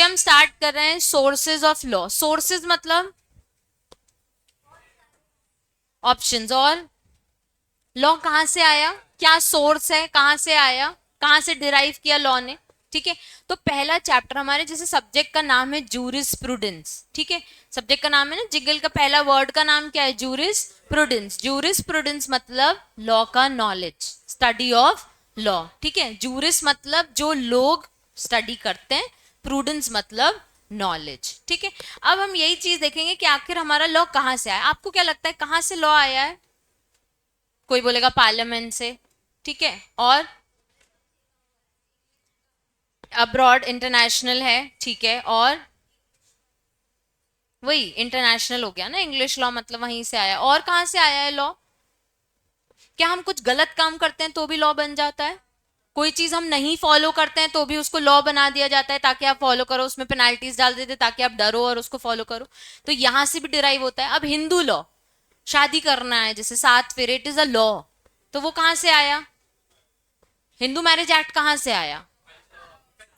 हम स्टार्ट कर रहे हैं सोर्सेज ऑफ लॉ। सोर्सेज मतलब ऑप्शंस, और लॉ कहां से आया, क्या सोर्स है, कहां से आया, कहां से डिराइव किया लॉ ने। ठीक है, तो पहला चैप्टर हमारे, जैसे सब्जेक्ट का नाम है जूरिस प्रूडेंस। ठीक है, सब्जेक्ट का नाम है ना, जिगल का पहला वर्ड का नाम क्या है, जूरिस प्रूडेंस। जूरिस प्रूडेंस मतलब लॉ का नॉलेज, स्टडी ऑफ लॉ। ठीक है, जूरिस मतलब जो लोग स्टडी करते हैं, प्रूडेंस मतलब नॉलेज। ठीक है, अब हम यही चीज देखेंगे कि आखिर हमारा लॉ कहां से आया। आपको क्या लगता है कहां से लॉ आया है? कोई बोलेगा पार्लियामेंट से। ठीक है, और अब्रॉड इंटरनेशनल है। ठीक है, और वही इंटरनेशनल हो गया ना, इंग्लिश लॉ मतलब वहीं से आया। और कहां से आया है लॉ? क्या हम कुछ गलत काम करते हैं तो भी लॉ बन जाता है? कोई चीज हम नहीं फॉलो करते हैं तो भी उसको लॉ बना दिया जाता है, ताकि आप फॉलो करो, उसमें पेनाल्टीज डाल देते ताकि आप डरो और उसको फॉलो करो। तो यहां से भी डिराइव होता है। अब हिंदू लॉ, शादी करना है जैसे 7 फेरे, इट इज अ लॉ, तो वो कहां से आया? हिंदू मैरिज एक्ट कहां से आया?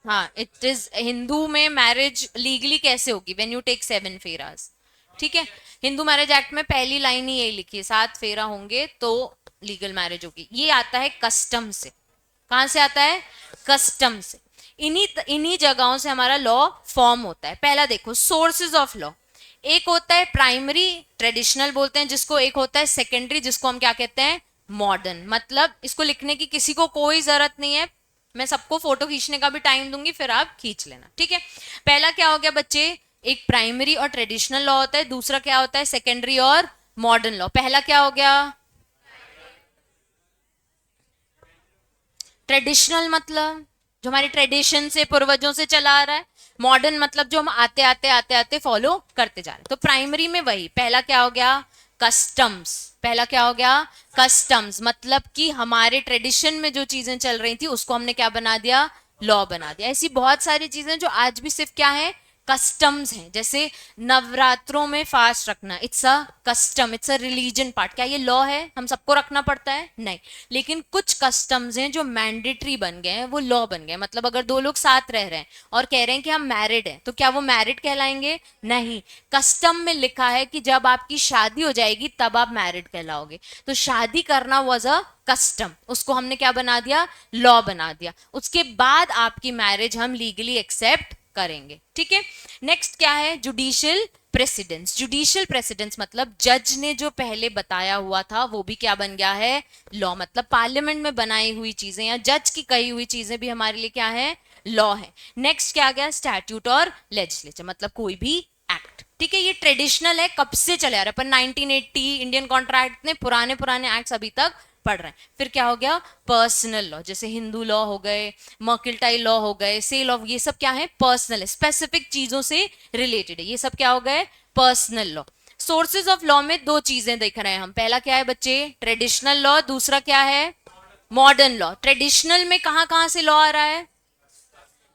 हाँ, इट इज हिंदू में मैरिज लीगली कैसे होगी, व्हेन यू टेक 7 फेरास। ठीक है, हिंदू मैरिज एक्ट में पहली लाइन ही यही लिखी है, 7 फेरा होंगे तो लीगल मैरिज होगी। ये आता है कस्टम से। कहां से आता है? कस्टम से। इन्हीं इन्हीं जगहों से हमारा लॉ फॉर्म होता है। पहला देखो, सोर्सेज ऑफ लॉ। एक होता है प्राइमरी, ट्रेडिशनल बोलते हैं जिसको, एक होता है सेकेंडरी, जिसको हम क्या कहते हैं, मॉडर्न। मतलब इसको लिखने की किसी को कोई जरूरत नहीं है, मैं सबको फोटो खींचने का भी टाइम दूंगी, फिर आप खींच लेना। ठीक है, पहला क्या हो गया बच्चे, एक प्राइमरी और ट्रेडिशनल लॉ होता है, दूसरा क्या होता है, सेकेंडरी और मॉडर्न लॉ। पहला क्या हो गया, ट्रेडिशनल मतलब जो हमारी ट्रेडिशन से, पूर्वजों से चला आ रहा है। मॉडर्न मतलब जो हम आते आते आते आते फॉलो करते जा रहे हैं। तो प्राइमरी में वही, पहला क्या हो गया, कस्टम्स। पहला क्या हो गया, कस्टम्स, मतलब कि हमारे ट्रेडिशन में जो चीजें चल रही थी उसको हमने क्या बना दिया, लॉ बना दिया। ऐसी बहुत सारी चीजें जो आज भी सिर्फ क्या है, कस्टम्स हैं। जैसे नवरात्रों में फास्ट रखना, it's a custom, it's a religion part. क्या ये लॉ है, हम सबको रखना पड़ता है? नहीं। लेकिन कुछ कस्टम्स हैं जो मैंडेटरी बन गए हैं, वो लॉ बन गए। मतलब अगर दो लोग साथ रह रहे हैं और कह रहे हैं कि हम मैरिड हैं, तो क्या वो मैरिड कहलाएंगे? नहीं। कस्टम में लिखा है कि जब आपकी शादी हो जाएगी तब आप मैरिड कहलाओगे। तो शादी करना वॉज अ कस्टम, उसको हमने क्या बना दिया, लॉ बना दिया। उसके बाद आपकी मैरिज हम लीगली एक्सेप्ट करेंगे। ठीक है, नेक्स्ट क्या है, जुडिशियल प्रेसिडेंस। जुडिशियल प्रेसिडेंस मतलब जज ने जो पहले बताया हुआ था वो भी क्या बन गया है, लॉ। मतलब पार्लियामेंट में बनाई हुई चीजें या जज की कही हुई चीजें भी हमारे लिए क्या है, लॉ है। नेक्स्ट क्या गया, स्टैट्यूट और लेजिस्लेचर, मतलब कोई भी एक्ट। ठीक है, ये ट्रेडिशनल है, कब से चले आ रहा है, पर 1980 इंडियन कॉन्ट्रैक्ट ने पुराने पुराने एक्ट्स अभी तक पढ़ रहे हैं। फिर क्या हो गया, पर्सनल लॉ, जैसे हिंदू लॉ हो गए, मर्केंटाइल लॉ हो गए, सेल ऑफ, ये सब क्या है, पर्सनल है, स्पेसिफिक चीजों से रिलेटेड है, ये सब क्या हो गए, personal law. Sources of law में दो चीजें देख रहे हैं हम, पहला क्या है बच्चे, ट्रेडिशनल लॉ, दूसरा क्या है, मॉडर्न लॉ। ट्रेडिशनल में कहां कहां से लॉ आ रहा है,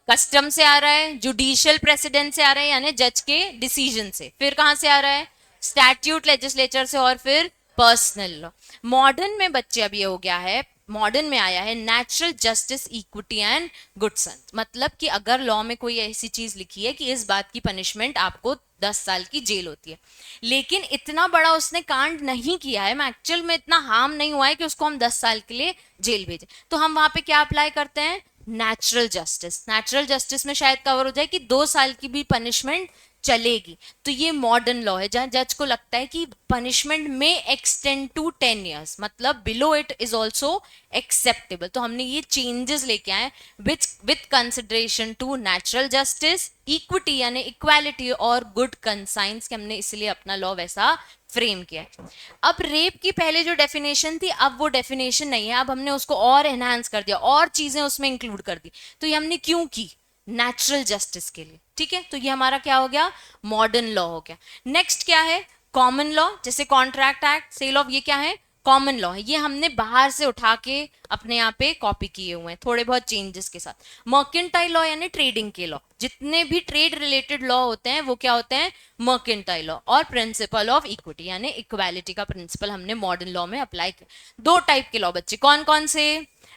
कस्टम से आ रहा है, जुडिशियल प्रेसिडेंट से आ रहा है यानी जज के डिसीजन से, फिर कहां से आ रहा है, स्टैट्यूट लेजिस्लेचर से, और फिर पर्सनल लॉ। मॉडर्न में बच्चे अब ये हो गया है, मॉडर्न में आया है natural justice, equity and good sense. मतलब कि अगर लॉ में कोई ऐसी चीज लिखी है कि इस बात की पनिशमेंट आपको 10 साल की जेल होती है, लेकिन इतना बड़ा उसने कांड नहीं किया है, एक्चुअल में इतना हार्म नहीं हुआ है कि उसको हम 10 साल के लिए जेल भेजें, तो हम वहां पे क्या अप्लाई करते हैं, नेचुरल जस्टिस। नेचुरल जस्टिस में शायद कवर हो जाए कि 2 साल की भी पनिशमेंट चलेगी। तो ये मॉडर्न लॉ है जहां जज को लगता है कि पनिशमेंट में एक्सटेंड टू 10 years, मतलब below it is also acceptable. तो हमने ये चेंजेस लेके आए with consideration to natural justice, equity यानी इक्वालिटी, और गुड कंसाइंस, के हमने इसलिए अपना लॉ वैसा फ्रेम किया है। अब रेप की पहले जो डेफिनेशन थी, अब वो डेफिनेशन नहीं है, अब हमने उसको और एनहांस कर दिया, और चीजें उसमें इंक्लूड कर दी। तो ये हमने क्यों की, नेचुरल जस्टिस के लिए। ठीक है, तो ये हमारा क्या हो गया, मॉडर्न लॉ हो गया। नेक्स्ट क्या है, कॉमन लॉ, जैसे कॉन्ट्रैक्ट एक्ट, सेल ऑफ, ये क्या है, कॉमन लॉ है। ये हमने बाहर से उठा के अपने यहाँ पे कॉपी किए हुए हैं थोड़े बहुत चेंजेस के साथ। मर्केंटाइल लॉ यानी ट्रेडिंग के लॉ, जितने भी ट्रेड रिलेटेड लॉ होते हैं वो क्या होते हैं, मर्केंटाइल लॉ। और प्रिंसिपल ऑफ इक्विटी यानी इक्वालिटी का प्रिंसिपल हमने मॉडर्न लॉ में अप्लाई किया। दो टाइप के लॉ बच्चे, कौन कौन से,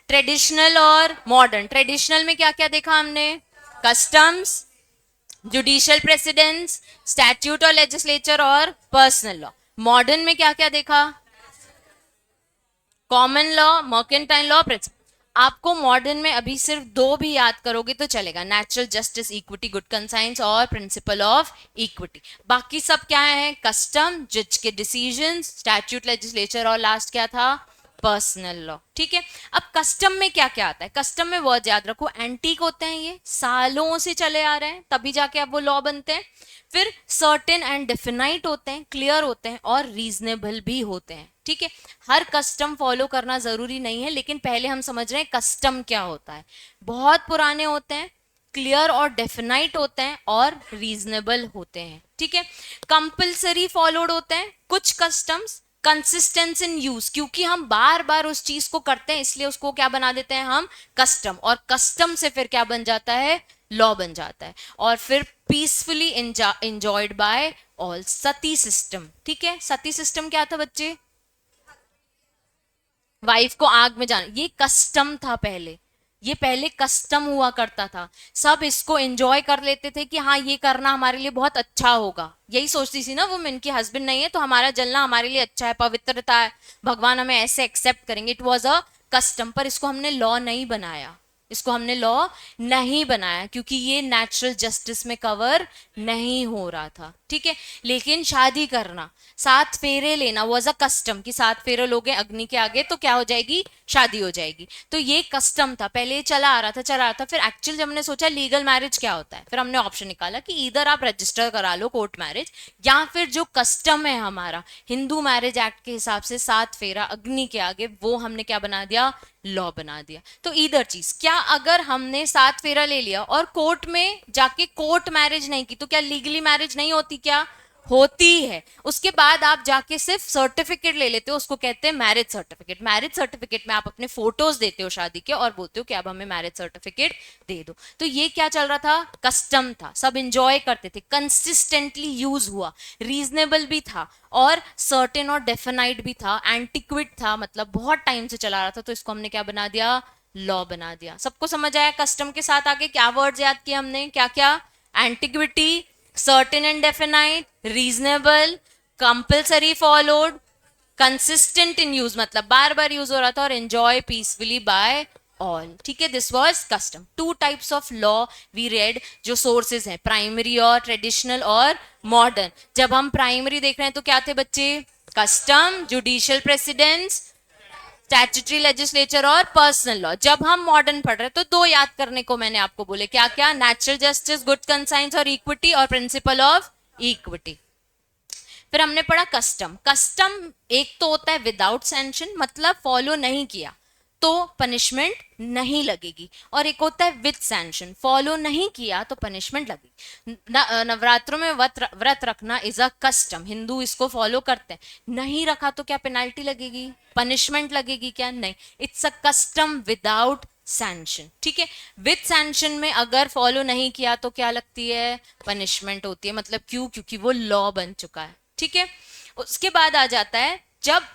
ट्रेडिशनल और मॉडर्न। ट्रेडिशनल में क्या क्या देखा हमने, कस्टम्स, जुडिशियल प्रेसिडेंस, स्टैट्यूट और लेजिस्लेचर और पर्सनल लॉ। मॉडर्न में क्या क्या देखा? Common law, mercantile law, principle. आपको मॉडर्न में अभी सिर्फ दो भी याद करोगे तो चलेगा, natural justice, equity, good conscience और प्रिंसिपल ऑफ इक्विटी। बाकी सब क्या है? कस्टम, जज के डिसीजन, स्टैट्यूट, लेजिस्लेचर और लास्ट क्या था? Personal law. ठीक है, अब कस्टम में क्या क्या आता है? कस्टम में वर्ड याद रखो, एंटीक होते हैं, ये सालों से चले आ रहे हैं, तभी जाके अब वो लॉ बनते हैं। फिर सर्टेन एंड डेफिनाइट होते हैं, क्लियर होते हैं और रीजनेबल भी होते हैं। ठीक है, हर कस्टम फॉलो करना जरूरी नहीं है, लेकिन पहले हम समझ रहे हैं कस्टम क्या होता है। बहुत पुराने होते हैं, क्लियर और डेफिनाइट होते हैं और रीजनेबल होते हैं। ठीक है, कंपल्सरी फॉलोड होते हैं कुछ कस्टम्स, कंसिस्टेंस इन यूज, क्योंकि हम बार बार उस चीज को करते हैं इसलिए उसको क्या बना देते हैं हम? कस्टम। और कस्टम से फिर क्या बन जाता है? लॉ बन जाता है। और फिर peacefully enjoyed by all, Sati system. ठीक है, सती सिस्टम क्या था बच्चे? वाइफ को आग में जाना, ये कस्टम था पहले, ये पहले कस्टम हुआ करता था। सब इसको एंजॉय कर लेते थे कि हाँ ये करना हमारे लिए बहुत अच्छा होगा, यही सोचती थी ना वो, इनकी हस्बैंड नहीं है तो हमारा जलना हमारे लिए अच्छा है, पवित्रता है, भगवान हमें ऐसे एक्सेप्ट करेंगे। इट वॉज अ कस्टम, पर इसको हमने लॉ नहीं बनाया, इसको हमने लॉ नहीं बनाया क्योंकि ये नेचुरल जस्टिस में कवर नहीं हो रहा था। ठीक है, लेकिन शादी करना, 7 फेरे लेना वॉज अ कस्टम, कि 7 फेरे लोगे अग्नि के आगे तो क्या हो जाएगी? शादी हो जाएगी। तो ये कस्टम था पहले, ये चला आ रहा था चला आ रहा था। फिर एक्चुअल जब हमने सोचा लीगल मैरिज क्या होता है, फिर हमने ऑप्शन निकाला कि इधर आप रजिस्टर करा लो कोर्ट मैरिज, या फिर जो कस्टम है हमारा हिंदू मैरिज एक्ट के हिसाब से 7 फेरा अग्नि के आगे, वो हमने क्या बना दिया? लॉ बना दिया। तो इधर चीज क्या, अगर हमने 7 फेरा ले लिया और कोर्ट में जाके कोर्ट मैरिज नहीं की तो क्या लीगली मैरिज नहीं होती? क्या होती है। उसके बाद आप जाके सिर्फ सर्टिफिकेट ले लेते हो, उसको कहते हैं मैरिज सर्टिफिकेट। मैरिज सर्टिफिकेट में आप अपने फोटोज देते हो शादी के और बोलते हो कि अब हमें मैरिज सर्टिफिकेट दे दो। तो ये क्या चल रहा था? कस्टम था, सब इंजॉय करते थे, कंसिस्टेंटली यूज हुआ, रीजनेबल भी था और सर्टेन और डेफिनाइट भी था, एंटिक्विट था, मतलब बहुत टाइम से चला रहा था। तो इसको हमने क्या बना दिया? लॉ बना दिया। सबको समझ आया? कस्टम के साथ आगे क्या वर्ड्स याद किए हमने? क्या क्या? Antiquity, certain and definite, reasonable, compulsory followed, consistent in use, मतलब बार बार यूज हो रहा था, और एंजॉय पीसफुली बाय ऑल। ठीक है, this was custom. 2 types of law we read, जो सोर्सेज हैं प्राइमरी और ट्रेडिशनल और मॉडर्न। जब हम प्राइमरी देख रहे हैं तो क्या थे बच्चे? Custom, judicial precedence, statutory, legislature और पर्सनल लॉ। जब हम मॉडर्न पढ़ रहे हैं तो 2 याद करने को मैंने आपको बोले, क्या क्या? नेचुरल जस्टिस, गुड कंसाइंस और इक्विटी, और प्रिंसिपल ऑफ इक्विटी। फिर हमने पढ़ा कस्टम। कस्टम एक तो होता है विदाउट सैंक्शन, मतलब फॉलो नहीं किया तो पनिशमेंट नहीं लगेगी, और एक होता है विद सैंक्शन, फॉलो नहीं किया तो पनिशमेंट लगेगी। नवरात्रों में व्रत रखना इज अ कस्टम, हिंदू इसको फॉलो करते हैं, नहीं रखा तो क्या पेनाल्टी लगेगी? पनिशमेंट लगेगी क्या? नहीं, it's a custom without sanction. ठीक है, विद सैंक्शन में अगर फॉलो नहीं किया तो क्या लगती है? पनिशमेंट होती है। मतलब क्यों? क्योंकि वो लॉ बन चुका है। ठीक है, उसके बाद आ जाता है जब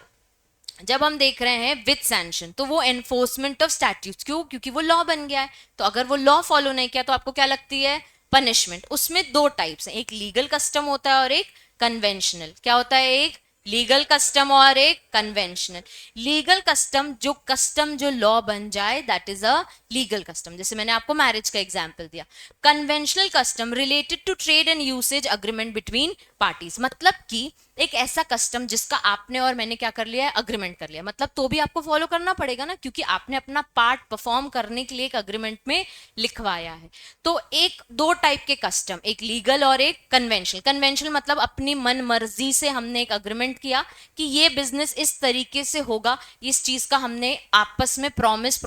जब हम देख रहे हैं विद सैंक्शन, तो वो एनफोर्समेंट ऑफ स्टैट्यूट्स। क्यों? क्योंकि वो लॉ बन गया है। तो अगर वो लॉ फॉलो नहीं किया तो आपको क्या लगती है? पनिशमेंट। उसमें 2 टाइप्स हैं, एक लीगल कस्टम होता है और एक कन्वेंशनल। क्या होता है? एक लीगल कस्टम और एक कन्वेंशनल। लीगल कस्टम, जो कस्टम जो लॉ बन जाए, that is a legal custom, जैसे मैंने आपको मैरिज का एग्जांपल दिया। Conventional custom related to trade and usage agreement between parties, मतलब कि एक ऐसा कस्टम जिसका आपने और मैंने क्या कर लिया है? अग्रीमेंट कर लिया, मतलब तो भी आपको फॉलो करना पड़ेगा ना, क्योंकि आपने अपना पार्ट परफॉर्म करने के लिए एक अग्रीमेंट में लिखवाया है। तो एक 2 टाइप के कस्टम, एक लीगल और एक कन्वेंशनल। कन्वेंशनल मतलब अपनी मन मर्जी से हमने एक अग्रीमेंट किया कि ये बिजनेस इस तरीके से होगा, इस चीज का हमने आपस में प्रॉमिस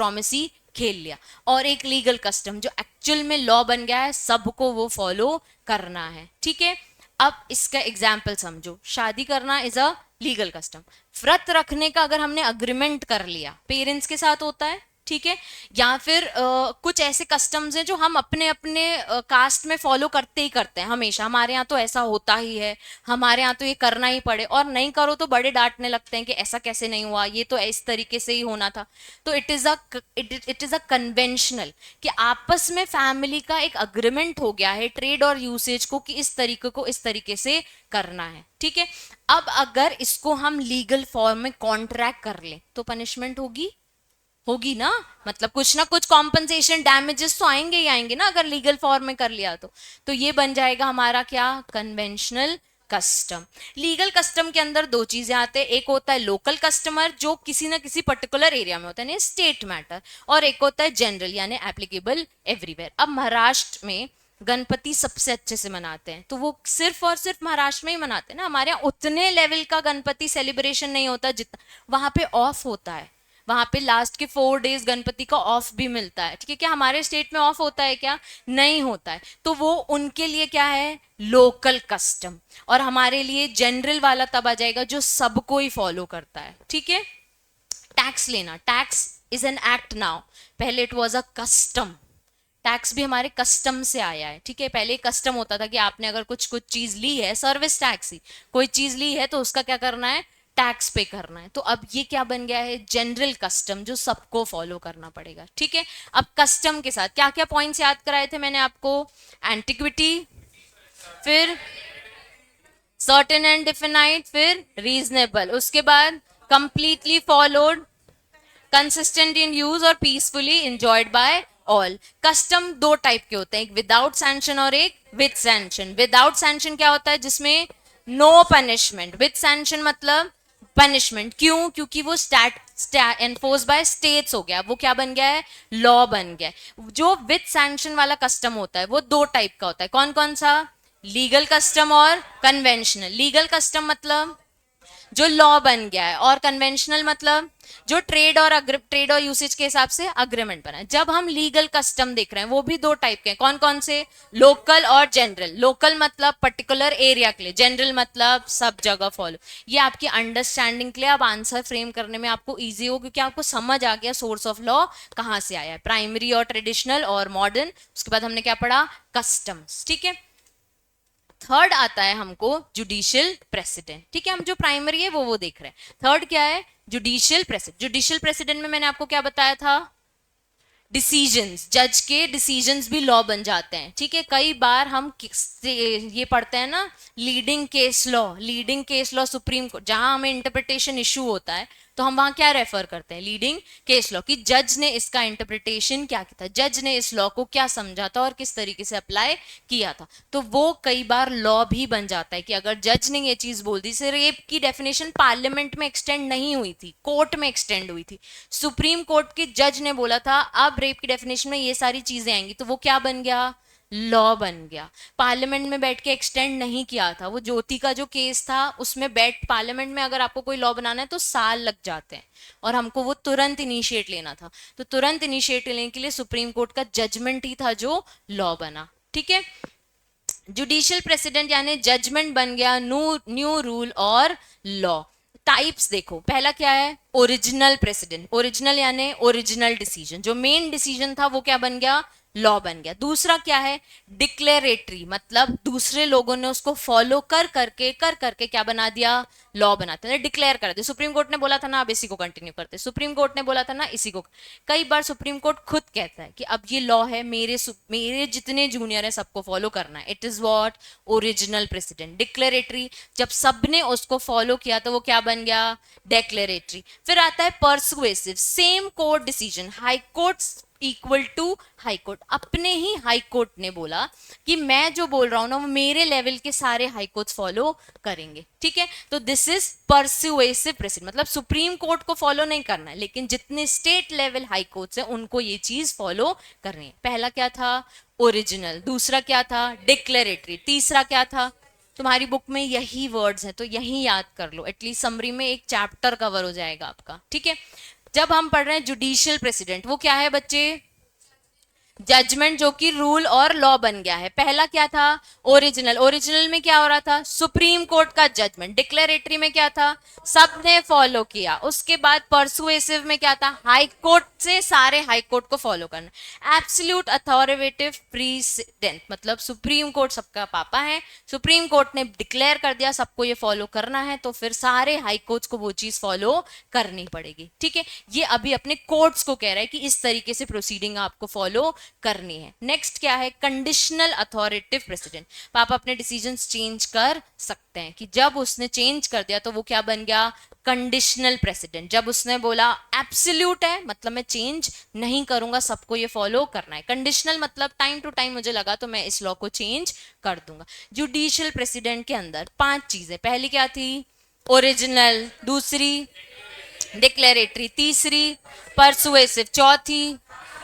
खेल लिया। और एक लीगल कस्टम जो एक्चुअल में लॉ बन गया है, सबको वो फॉलो करना है। ठीक है, अब इसका एग्जाम्पल समझो। शादी करना इज अ लीगल कस्टम। व्रत रखने का अगर हमने अग्रीमेंट कर लिया, पेरेंट्स के साथ होता है, ठीक है। या फिर कुछ ऐसे कस्टम्स हैं जो हम अपने अपने कास्ट में फॉलो करते ही करते हैं हमेशा, हमारे यहाँ तो ऐसा होता ही है, हमारे यहाँ तो ये करना ही पड़े, और नहीं करो तो बड़े डांटने लगते हैं कि ऐसा कैसे नहीं हुआ, ये तो इस तरीके से ही होना था। तो इट इज अ कन्वेंशनल, कि आपस में फैमिली का एक अग्रीमेंट हो गया है ट्रेड और यूसेज को, कि इस तरीके को इस तरीके से करना है, ठीक है। अब अगर इसको हम लीगल फॉर्म में कॉन्ट्रैक्ट कर ले तो पनिशमेंट होगी, होगी ना, मतलब कुछ ना कुछ कॉम्पनसेशन डैमेजेस तो आएंगे ही आएंगे ना, अगर लीगल फॉर्म में कर लिया तो ये बन जाएगा हमारा क्या, कन्वेंशनल कस्टम। लीगल कस्टम के अंदर दो चीजें आते हैं, एक होता है लोकल कस्टमर जो किसी ना किसी पर्टिकुलर एरिया में होता है, स्टेट मैटर, और एक होता है जनरल यानी एप्लीकेबल एवरीवेयर। अब महाराष्ट्र में गणपति सबसे अच्छे से मनाते हैं, तो वो सिर्फ और सिर्फ महाराष्ट्र में ही मनाते हैं ना, हमारे यहाँ उतने लेवल का गणपति सेलिब्रेशन नहीं होता जितना वहां पे ऑफ होता है, वहां पे लास्ट के 4 डेज गणपति का ऑफ भी मिलता है, ठीक है। क्या हमारे स्टेट में ऑफ होता है क्या, नहीं होता है, तो वो उनके लिए क्या है, लोकल कस्टम, और हमारे लिए जनरल वाला तब आ जाएगा जो सबको ही फॉलो करता है, ठीक है। टैक्स लेना, tax is an act now, पहले it was a custom, tax भी हमारे कस्टम से आया है, ठीक है। पहले कस्टम होता था कि आपने अगर कुछ कुछ चीज ली है, सर्विस टैक्स ही, कोई चीज ली है तो उसका क्या करना है, टैक्स पे करना है। तो अब ये क्या बन गया है, जनरल कस्टम, जो सबको फॉलो करना पड़ेगा, ठीक है। अब कस्टम के साथ क्या क्या पॉइंट्स याद कराए थे मैंने आपको, एंटिक्विटी, फिर सर्टेन एंड डिफिनाइट, फिर रीजनेबल, उसके बाद completely followed, consistent in use और peacefully enjoyed by all. Custom दो टाइप के होते हैं, एक विदाउट सैंक्शन और एक विद सैंक्शन। विदाउट सैंक्शन क्या होता है, जिसमें नो पनिशमेंट, विद सैंक्शन मतलब पनिशमेंट, क्यों, क्योंकि वो एनफोर्स बाय स्टेट्स हो गया, वो क्या बन गया है, लॉ बन गया है। जो विद सैंक्शन वाला कस्टम होता है वो दो टाइप का होता है, कौन कौन सा, लीगल कस्टम और कन्वेंशनल। लीगल कस्टम मतलब जो लॉ बन गया है, और कन्वेंशनल मतलब जो ट्रेड और यूसेज के हिसाब से अग्रीमेंट बना है। जब हम लीगल कस्टम देख रहे हैं वो भी दो टाइप के हैं, कौन कौन से, लोकल और जनरल। लोकल मतलब पर्टिकुलर एरिया के लिए, जनरल मतलब सब जगह फॉलो। ये आपकी अंडरस्टैंडिंग के लिए, अब आंसर फ्रेम करने में आपको इजी हो, क्योंकि आपको समझ आ गया सोर्स ऑफ लॉ कहां से आया है, प्राइमरी और ट्रेडिशनल और मॉडर्न। उसके बाद हमने क्या पढ़ा, कस्टम्स, ठीक है। थर्ड आता है हमको जुडिशियल प्रेसिडेंट, ठीक है। हम जो प्राइमरी है वो देख रहे हैं, थर्ड क्या है, जुडिशियल प्रेसिडेंट। जुडिशियल प्रेसिडेंट में मैंने आपको क्या बताया था, डिसीजंस, जज के डिसीजंस भी लॉ बन जाते हैं, ठीक है। कई बार हम ये पढ़ते हैं ना, leading case law, leading case law supreme court, जहां हमें इंटरप्रिटेशन इशू होता है तो हम वहां क्या रेफर करते हैं, लीडिंग केस लॉ, कि जज ने इसका इंटरप्रिटेशन क्या किया था, जज ने इस लॉ को क्या समझा था और किस तरीके से अप्लाई किया था। तो वो कई बार लॉ भी बन जाता है, कि अगर जज ने ये चीज बोल दी, से रेप की डेफिनेशन पार्लियामेंट में एक्सटेंड नहीं हुई थी, कोर्ट में एक्सटेंड हुई थी, सुप्रीम कोर्ट के जज ने बोला था अब रेप की डेफिनेशन में ये सारी चीजें आएंगी, तो वो क्या बन गया, लॉ बन गया। पार्लियामेंट में बैठ के एक्सटेंड नहीं किया था, वो ज्योति का जो केस था उसमें बैठ, पार्लियामेंट में अगर आपको कोई लॉ बनाना है तो साल लग जाते हैं, और हमको वो तुरंत इनिशिएट लेना था, तो तुरंत इनिशिएट लेने के लिए सुप्रीम कोर्ट का जजमेंट ही था जो लॉ बना, ठीक है। जुडिशियल प्रेसिडेंट यानी जजमेंट बन गया, न्यू रूल और लॉ। टाइप्स देखो, पहला क्या है, ओरिजिनल प्रेसिडेंट, ओरिजिनल यानी ओरिजिनल डिसीजन, जो मेन डिसीजन था वो क्या बन गया, लॉ बन गया। दूसरा क्या है, डिक्लेरेटरी, मतलब दूसरे लोगों ने उसको फॉलो कर करके क्या बना दिया, लॉ बनाते हैं, डिक्लेयर कर दिया। सुप्रीम कोर्ट ने बोला था ना, अब इसी को कंटिन्यू करते, सुप्रीम कोर्ट ने बोला था ना, इसी को। कई बार सुप्रीम कोर्ट खुद कहता है कि अब ये लॉ है, मेरे जितने जूनियर है सबको फॉलो करना है, it is what, original president. Declaratory, जब सबने उसको फॉलो किया तो वो क्या बन गया, डेक्लेरेटरी। फिर आता है persuasive, same court decision, high court equal to high court, अपने ही हाई कोर्ट ने बोला कि मैं जो बोल रहा हूं ना वो मेरे लेवल के सारे हाई कोर्ट फॉलो करेंगे, ठीक है। तो दिस इज परसुएसिव प्रेसिडेंट, मतलब सुप्रीम कोर्ट को फॉलो नहीं करना है, लेकिन जितने स्टेट लेवल हाई कोर्ट्स हैं उनको ये चीज फॉलो करनी है। पहला क्या था, ओरिजिनल, दूसरा क्या था, डिक्लेरेटरी, तीसरा क्या था, तुम्हारी बुक में यही वर्ड्स हैं तो यही याद कर लो, एटलीस्ट समरी में एक चैप्टर कवर हो जाएगा आपका, ठीक है। जब हम पढ़ रहे हैं जुडिशियल प्रेसिडेंट, वो क्या है बच्चे, जजमेंट जो कि रूल और लॉ बन गया है। पहला क्या था? ओरिजिनल। ओरिजिनल में क्या हो रहा था? सुप्रीम कोर्ट का जजमेंट। डिक्लेरेटरी में क्या था? सबने फॉलो किया। उसके बाद परसुएसिव में क्या था? हाई कोर्ट से सारे हाई कोर्ट को फॉलो करना। एब्सोल्यूट अथॉरिटेटिव प्रीसिडेंट मतलब सुप्रीम कोर्ट सबका पापा है, सुप्रीम कोर्ट ने डिक्लेयर कर दिया सबको ये फॉलो करना है, तो फिर सारे हाई कोर्ट्स को वो चीज फॉलो करनी पड़ेगी। ठीक है, ये अभी अपने कोर्ट्स को कह रहा है कि इस तरीके से प्रोसीडिंग आपको फॉलो करनी है। नेक्स्ट क्या है? Conditional authoritative president. पापा अपने डिसीजंस चेंज कर सकते हैं, कि जब उसने चेंज कर दिया तो वो क्या बन गया? Conditional president. जब उसने बोला एब्सोल्यूट है मतलब मैं चेंज नहीं करूंगा, सबको ये फॉलो करना है। कंडीशनल मतलब टाइम टू टाइम मुझे लगा तो मैं इस लॉ को चेंज कर दूंगा। जुडिशियल प्रेसिडेंट के अंदर 5 चीजें। पहली क्या थी? ओरिजिनल। दूसरी डिक्लेरेटरी। तीसरी परसुएसिव। चौथी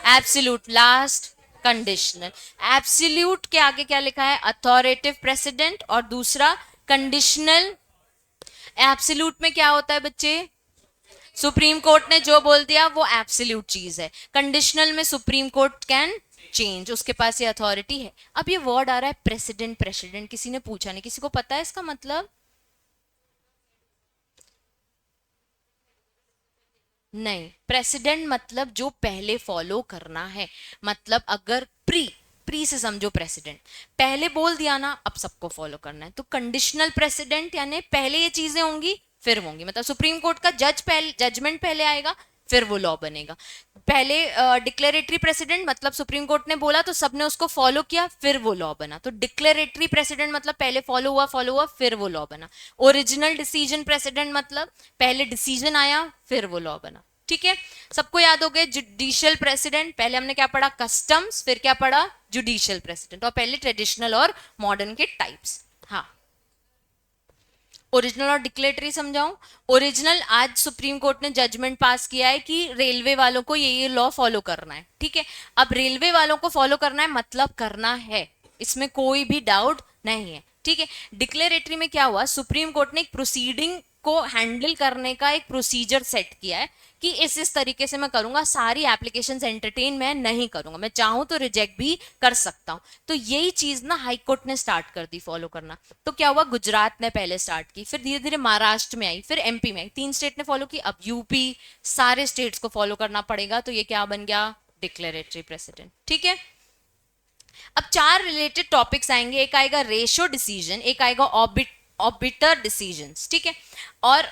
एब्सोल्यूट। Last conditional. एब्सोल्यूट के आगे क्या लिखा है? Authoritative president. और दूसरा कंडीशनल। एब्सोल्यूट में क्या होता है बच्चे? सुप्रीम कोर्ट ने जो बोल दिया वो एब्सोल्यूट चीज है। कंडीशनल में सुप्रीम कोर्ट कैन चेंज, उसके पास ये अथॉरिटी है। अब ये वर्ड आ रहा है प्रेसिडेंट। प्रेसिडेंट किसी ने पूछा नहीं, किसी को पता है इसका मतलब? नहीं, प्रेसिडेंट मतलब जो पहले फॉलो करना है। मतलब अगर प्री प्री से समझो प्रेसिडेंट, पहले बोल दिया ना अब सबको फॉलो करना है। तो कंडीशनल प्रेसिडेंट यानी पहले ये चीजें होंगी फिर होंगी। मतलब सुप्रीम कोर्ट का जजमेंट पहले आएगा फिर वो लॉ बनेगा। पहले डिक्लेरेटरी प्रेसिडेंट मतलब सुप्रीम कोर्ट ने बोला तो सबने उसको फॉलो किया फिर वो लॉ बना। तो डिक्लेरेटरी प्रेसिडेंट मतलब पहले फॉलो हुआ फिर वो लॉ बना। ओरिजिनल डिसीजन प्रेसिडेंट मतलब पहले डिसीजन आया फिर वो लॉ बना। ठीक है, सबको याद हो गए। जुडिशियल प्रेसिडेंट, पहले हमने क्या पढ़ा? कस्टम्स, फिर क्या पढ़ा? Judicial president. और पहले ट्रेडिशनल और मॉडर्न के टाइप्स। हाँ, ओरिजिनल और डिक्लेरेटरी समझाऊं? ओरिजिनल, आज सुप्रीम कोर्ट ने जजमेंट पास किया है कि रेलवे वालों को ये लॉ फॉलो करना है। ठीक है, अब रेलवे वालों को फॉलो करना है मतलब करना है, इसमें कोई भी डाउट नहीं है। ठीक है, डिक्लेरेटरी में क्या हुआ? सुप्रीम कोर्ट ने एक प्रोसीडिंग को हैंडल करने का एक प्रोसीजर सेट किया है कि इस तरीके से मैं करूंगा, सारी एप्लीकेशंस एंटरटेन मैं नहीं करूंगा, मैं चाहूं तो रिजेक्ट भी कर सकता हूं। तो यही चीज ना हाई कोर्ट ने स्टार्ट कर दी फॉलो करना। तो क्या हुआ? गुजरात ने पहले स्टार्ट की, फिर धीरे धीरे महाराष्ट्र में आई, फिर एमपी में आई, 3 स्टेट ने फॉलो की, अब यूपी, सारे स्टेट्स को फॉलो करना पड़ेगा। तो ये क्या बन गया? Declaratory president. ठीक है, अब 4 रिलेटेड टॉपिक्स आएंगे। एक आएगा रेशो डिसीजन, एक आएगा ऑर्बिटर डिसीजंस। ठीक है, और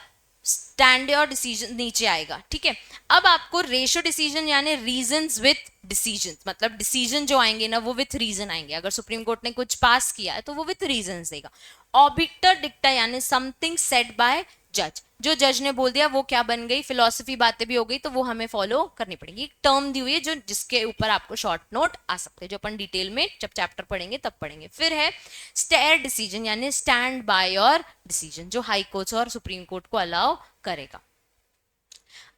स्टैंड और डिसीजन नीचे आएगा। ठीक है, अब आपको रेशो डिसीजन यानी रीजंस विथ डिसीजन, मतलब डिसीजन जो आएंगे ना वो विथ रीजन आएंगे। अगर सुप्रीम कोर्ट ने कुछ पास किया है तो वो विथ रीजन देगा। ऑर्बिटर डिक्टा यानी समथिंग सेड बाय जज, जो जज ने बोल दिया वो क्या बन गई? फिलोसफी बातें भी हो गई, तो वो हमें फॉलो करनी पड़ेगी। एक टर्म दी हुई है जो जिसके ऊपर आपको शॉर्ट नोट आ सकते हैं, जो अपन डिटेल में जब चैप्टर पढ़ेंगे तब पढ़ेंगे। फिर है स्टेयर डिसीजन यानी स्टैंड बाय योर डिसीजन, जो हाई कोर्ट और सुप्रीम कोर्ट को अलाउ करेगा।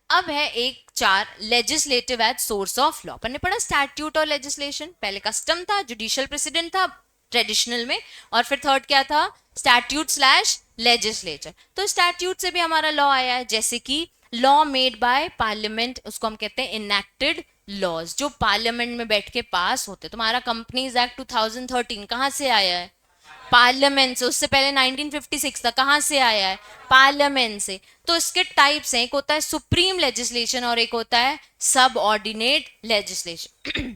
अब है एक 4 legislative as source of law. अपन ने पढ़ा स्टैट्यूट और लेजिस्लेशन। पहले कस्टम था, जुडिशियल प्रेसिडेंट था ट्रेडिशनल में, और फिर थर्ड क्या था? Statute slash legislature. तो स्टैट्यूट से भी हमारा लॉ आया है, जैसे कि लॉ मेड बाय पार्लियामेंट, उसको हम कहते हैं इनैक्टेड लॉज, जो पार्लियामेंट में बैठ के पास होते। तुम्हारा कंपनीज एक्ट 2013 कहां से आया है? पार्लियामेंट से। उससे पहले 1956 था, कहां से आया है? पार्लियामेंट से। तो इसके टाइप्स हैं, एक होता है सुप्रीम लेजिस्लेशन और एक होता है सब ऑर्डिनेट लेजिस्लेशन।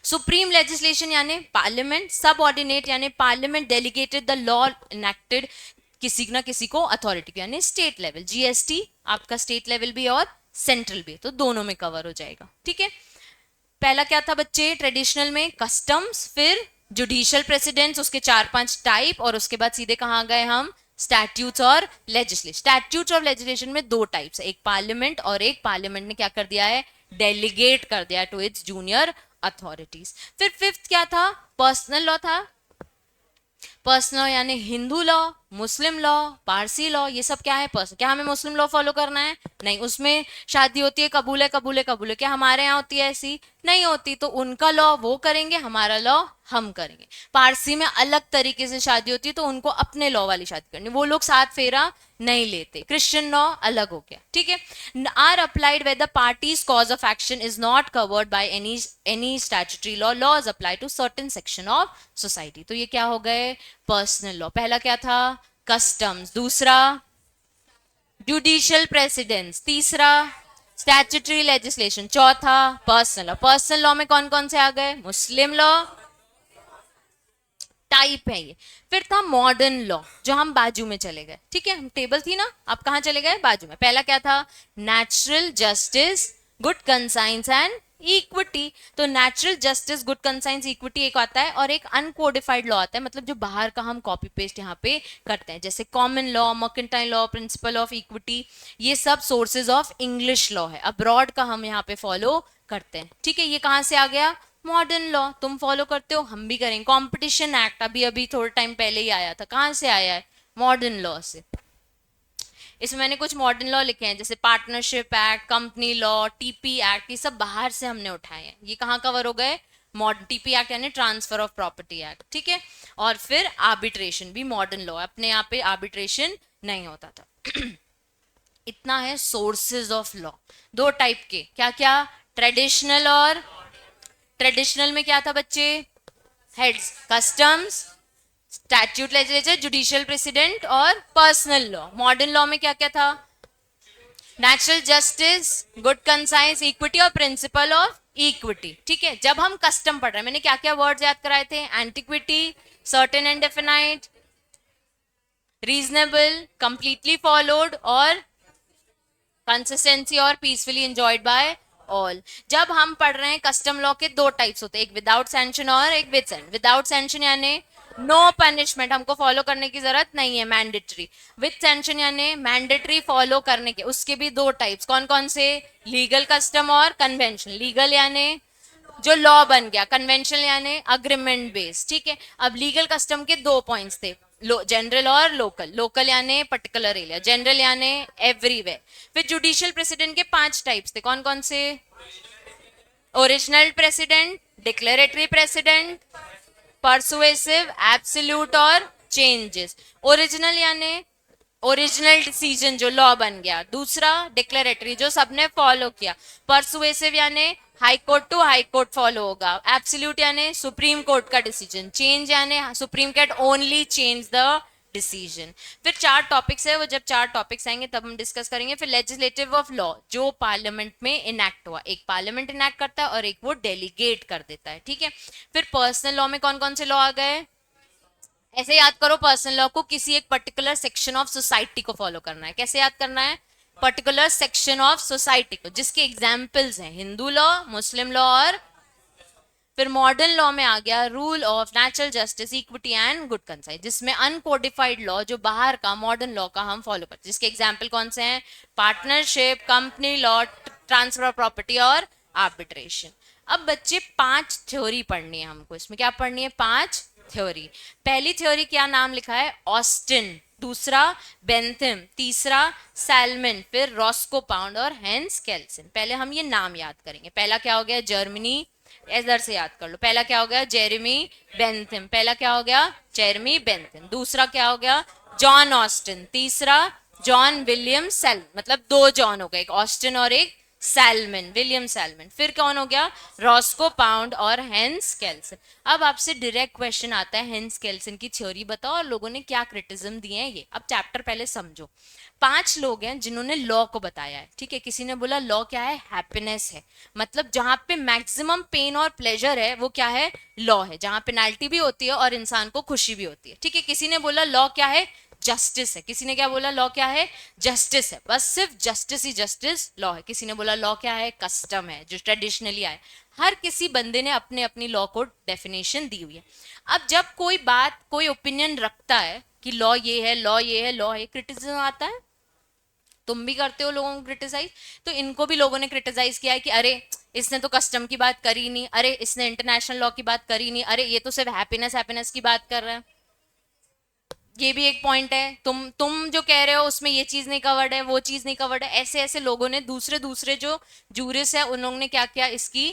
सुप्रीम लेजिस्लेशन यानी पार्लियामेंट, सब ऑर्डिनेट यानी parliament delegated the law enacted किसी ना किसी को अथॉरिटी, यानी स्टेट लेवल। जीएसटी आपका स्टेट लेवल भी और सेंट्रल भी, तो दोनों में कवर हो जाएगा। ठीक है, पहला क्या था बच्चे? ट्रेडिशनल में कस्टम्स, फिर जुडिशियल प्रेसिडेंट्स, उसके 4-5 टाइप, और उसके बाद सीधे कहां गए हम? स्टैट्यूट्स और लेजिस्लेशन। स्टैट्यूट्स और लेजिस्लेशन में 2 टाइप्स है, एक पार्लियामेंट और एक पार्लियामेंट ने क्या कर दिया है? डेलीगेट कर दिया टू इट्स जूनियर अथॉरिटीज। फिर 5th क्या था? पर्सनल लॉ था। पर्सनल लॉ यानी हिंदू लॉ, मुस्लिम लॉ, पारसी लॉ, ये सब क्या है पर्सनल। क्या हमें मुस्लिम लॉ फॉलो करना है? नहीं, उसमें शादी होती है कबूल है कबूल है कबूल है, क्या हमारे यहाँ होती है ऐसी? नहीं होती। तो उनका लॉ वो करेंगे, हमारा लॉ हम करेंगे। पारसी में अलग तरीके से शादी होती है, तो उनको अपने लॉ वाली शादी करनी, वो लोग सात फेरा नहीं लेते। क्रिश्चियन लॉ अलग हो गया, ठीक है। Are applied where the parties cause of action is not covered by any statutory law, laws apply to certain section of society. तो ये क्या हो गए? Personal law. पहला क्या था? कस्टम्स। दूसरा जुडिशियल प्रेसिडेंस। तीसरा स्टैट्यूटरी लेजिस्लेशन। चौथा पर्सनल लॉ। पर्सनल लॉ में कौन कौन से आ गए? मुस्लिम लॉ टाइप है ये। फिर था मॉडर्न लॉ, जो हम बाजू में चले गए, ठीक है। हम टेबल थी ना, आप कहां चले गए? बाजू में। पहला क्या था? Natural justice, good conscience and equity. तो natural justice, good conscience, equity एक आता है, और एक अनकोडिफाइड लॉ आता है, मतलब जो बाहर का हम कॉपी पेस्ट यहाँ पे करते हैं, जैसे common law, mercantile law, principal of equity, ये सब सोर्सेज ऑफ इंग्लिश लॉ है, अब्रॉड का हम यहाँ पे फॉलो करते हैं, ठीक है। ये कहाँ से आ गया? Modern law. तुम फॉलो करते हो, हम भी करेंगे। कॉम्पिटिशन एक्ट अभी अभी थोड़े टाइम पहले ही आया था, कहाँ से आया है? मॉडर्न लॉ से। इसमें मैंने कुछ मॉडर्न लॉ लिखे हैं, जैसे partnership act, company law, TP act, ये सब बाहर से हमने उठाए हैं। ये कहाँ कवर हो गए? मॉडर्न। टीपी एक्ट यानी ट्रांसफर ऑफ प्रॉपर्टी एक्ट, ठीक है। और फिर आर्बिट्रेशन भी मॉडर्न लॉ, अपने यहाँ पे आर्बिट्रेशन नहीं होता था। इतना है सोर्सेज ऑफ लॉ। दो टाइप के, क्या क्या? ट्रेडिशनल और ट्रेडिशनल में क्या था बच्चे? Heads, customs, statute legislature, judicial president और पर्सनल लॉ। मॉडर्न लॉ में क्या क्या था? Natural justice, good conscience, equity और प्रिंसिपल ऑफ इक्विटी, ठीक है। जब हम कस्टम पढ़ रहे हैं, मैंने क्या क्या वर्ड्स याद कराए थे? Antiquity, certain and definite, reasonable, completely followed और कंसिस्टेंसी और पीसफुली एंजॉयड बाय ऑल। जब हम पढ़ रहे हैं कस्टम लॉ के दो टाइप्स होते हैं, एक विदाउट सैंक्शन और एक विद सैंक्शन। विदाउट सैंक्शन यानी नो पनिशमेंट, हमको फॉलो करने की जरूरत नहीं है, मैंडेटरी। विद सैंक्शन यानी मैंडेटरी फॉलो करने के। उसके भी दो टाइप्स, कौन कौन से? लीगल कस्टम और कन्वेंशन। लीगल यानी जो लॉ बन गया, कन्वेंशन यानी अग्रीमेंट बेस्ड, ठीक है। अब लीगल कस्टम के दो पॉइंट्स थे, जनरल और लोकल। लोकल यानी पर्टिकुलर एरिया, जनरल यानी एवरीवेयर। फिर जुडिशियल प्रेसिडेंट के पांच टाइप्स थे, कौन कौन से? Original president, declaratory president, persuasive, absolute और चेंजेस। ओरिजिनल यानी ओरिजिनल डिसीजन जो लॉ बन गया। दूसरा डिक्लेरेटरी, जो सबने फॉलो किया। परसुएसिव यानी high court to high court follow होगा। एब्सोल्यूट यानी सुप्रीम कोर्ट का डिसीजन। चेंज यानी supreme court only change the decision. फिर चार टॉपिक्स है, वो जब चार टॉपिक्स आएंगे तब हम डिस्कस करेंगे। फिर लेजिस्लेटिव ऑफ लॉ, जो पार्लियामेंट में इनैक्ट हुआ, एक पार्लियामेंट इनैक्ट करता है और एक वो डेलीगेट कर देता है, ठीक है। फिर पर्सनल लॉ में कौन कौन से लॉ आ गए? ऐसे याद करो, पर्सनल लॉ को किसी एक पर्टिकुलर सेक्शन ऑफ सोसाइटी को फॉलो करना है। कैसे याद करना है? पर्टिकुलर सेक्शन ऑफ सोसाइटी को, जिसके एग्जाम्पल्स हैं हिंदू लॉ, मुस्लिम लॉ और फिर मॉडर्न लॉ में आ गया rule of natural justice, equity and good conscience, जिसमें अनकोडिफाइड लॉ जो बाहर का मॉडर्न लॉ का हम फॉलो करते हैं, जिसके एग्जाम्पल कौन से हैं? Partnership, company law, transfer of property और आर्बिट्रेशन। अब बच्चे पांच थ्योरी पढ़नी है हमको, इसमें क्या पढ़नी है? पांच थ्योरी। पहली थ्योरी क्या नाम लिखा है? ऑस्टिन। दूसरा बेंथम, तीसरा सैलमन, फिर रॉस्को पाउंड और हेंस केल्सन। पहले हम ये नाम याद करेंगे। पहला क्या हो गया? जर्मनी, इधर से याद कर लो। पहला क्या हो गया? Jeremy Bentham. पहला क्या हो गया? Jeremy Bentham. दूसरा क्या हो गया? John Austin. तीसरा जॉन विलियम सेल, मतलब दो जॉन हो गए, एक ऑस्टिन और एक सैलमन, विलियम सैलमन। फिर कौन हो गया? रॉस्को पाउंड और हेंस केल्सन। अब आपसे डायरेक्ट क्वेश्चन आता है, हेंस केल्सन की थ्योरी बताओ और लोगों ने क्या क्रिटिसिज्म दिए हैं ये। अब चैप्टर पहले समझो। पांच लोग हैं जिन्होंने लॉ को बताया है, ठीक है। किसी ने बोला लॉ क्या है? हैप्पीनेस है, मतलब जहां पे मैक्सिमम पेन और प्लेजर है वो क्या है? लॉ है, जहां पेनाल्टी भी होती है और इंसान को खुशी भी होती है, ठीक है। किसी ने बोला लॉ क्या है? जस्टिस है। किसी ने क्या बोला? लॉ क्या है? जस्टिस है, बस सिर्फ जस्टिस ही जस्टिस लॉ है। किसी ने बोला लॉ क्या है? कस्टम है, जो ट्रेडिशनली आए। हर किसी बंदे ने अपने अपनी लॉ को डेफिनेशन दी हुई है। अब जब कोई बात, कोई ओपिनियन रखता है कि लॉ ये है, लॉ ये है, लॉ है, क्रिटिसिज्म आता है। तुम भी करते हो लोगों को क्रिटिसाइज, तो इनको भी लोगों ने क्रिटिसाइज किया है कि अरे इसने तो कस्टम की बात करी नहीं, अरे इसने इंटरनेशनल लॉ की बात करी नहीं, अरे ये तो सिर्फ हैप्पीनेस हैप्पीनेस की बात कर रहा है। ये भी एक पॉइंट है, तुम जो कह रहे हो उसमें ये चीज नहीं कवर्ड है, वो चीज नहीं कवर्ड है, ऐसे ऐसे लोगों ने दूसरे दूसरे जो जूरिस है उन्होंने क्या किया, इसकी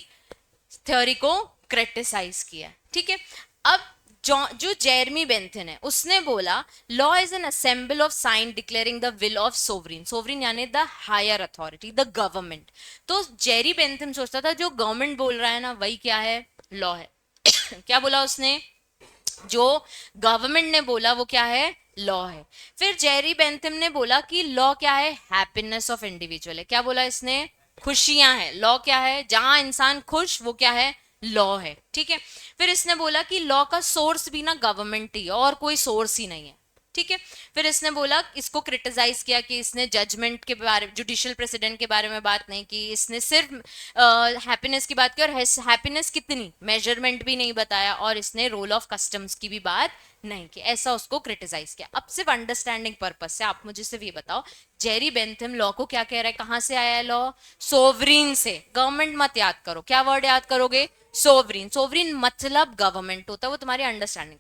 थ्योरी को क्रिटिसाइज किया, ठीक है। अब जो जेरमी बेंथन है उसने बोला law is an assemble of sign declaring the will of sovereign, sovereign यानी the higher authority, the government. तो जेरी बेंथन सोचता था जो गवर्नमेंट बोल रहा है ना वही क्या है, लॉ है। क्या बोला उसने, जो गवर्नमेंट ने बोला वो क्या है, लॉ है। फिर जेरी बेंथम ने बोला कि लॉ क्या है, हैप्पीनेस ऑफ इंडिविजुअल है। क्या बोला इसने, खुशियां हैं, लॉ क्या है, जहां इंसान खुश वो क्या है, लॉ है, ठीक है। फिर इसने बोला कि लॉ का सोर्स भी ना गवर्नमेंट ही है और कोई सोर्स ही नहीं है, ठीक है। फिर इसने बोला, इसको क्रिटिसाइज किया कि इसने जजमेंट के बारे, जुडिशियल प्रेसिडेंट के बारे में बात नहीं की, इसने सिर्फ हैप्पीनेस की बात की, और हैप्पीनेस कितनी मेजरमेंट भी नहीं बताया, और इसने रोल ऑफ कस्टम्स की भी बात नहीं की, ऐसा उसको क्रिटिसाइज किया। अब सिर्फ अंडरस्टैंडिंग पर्पस से आप मुझे सिर्फ ये बताओ, जेरी बेंथम लॉ को क्या कह रहा है, कहां से आया है लॉ, सोवरीन से। गवर्नमेंट मत याद करो, क्या वर्ड याद करोगे, सोवरीन। सोवरीन मतलब गवर्नमेंट होता है, वो तुम्हारी अंडरस्टैंडिंग।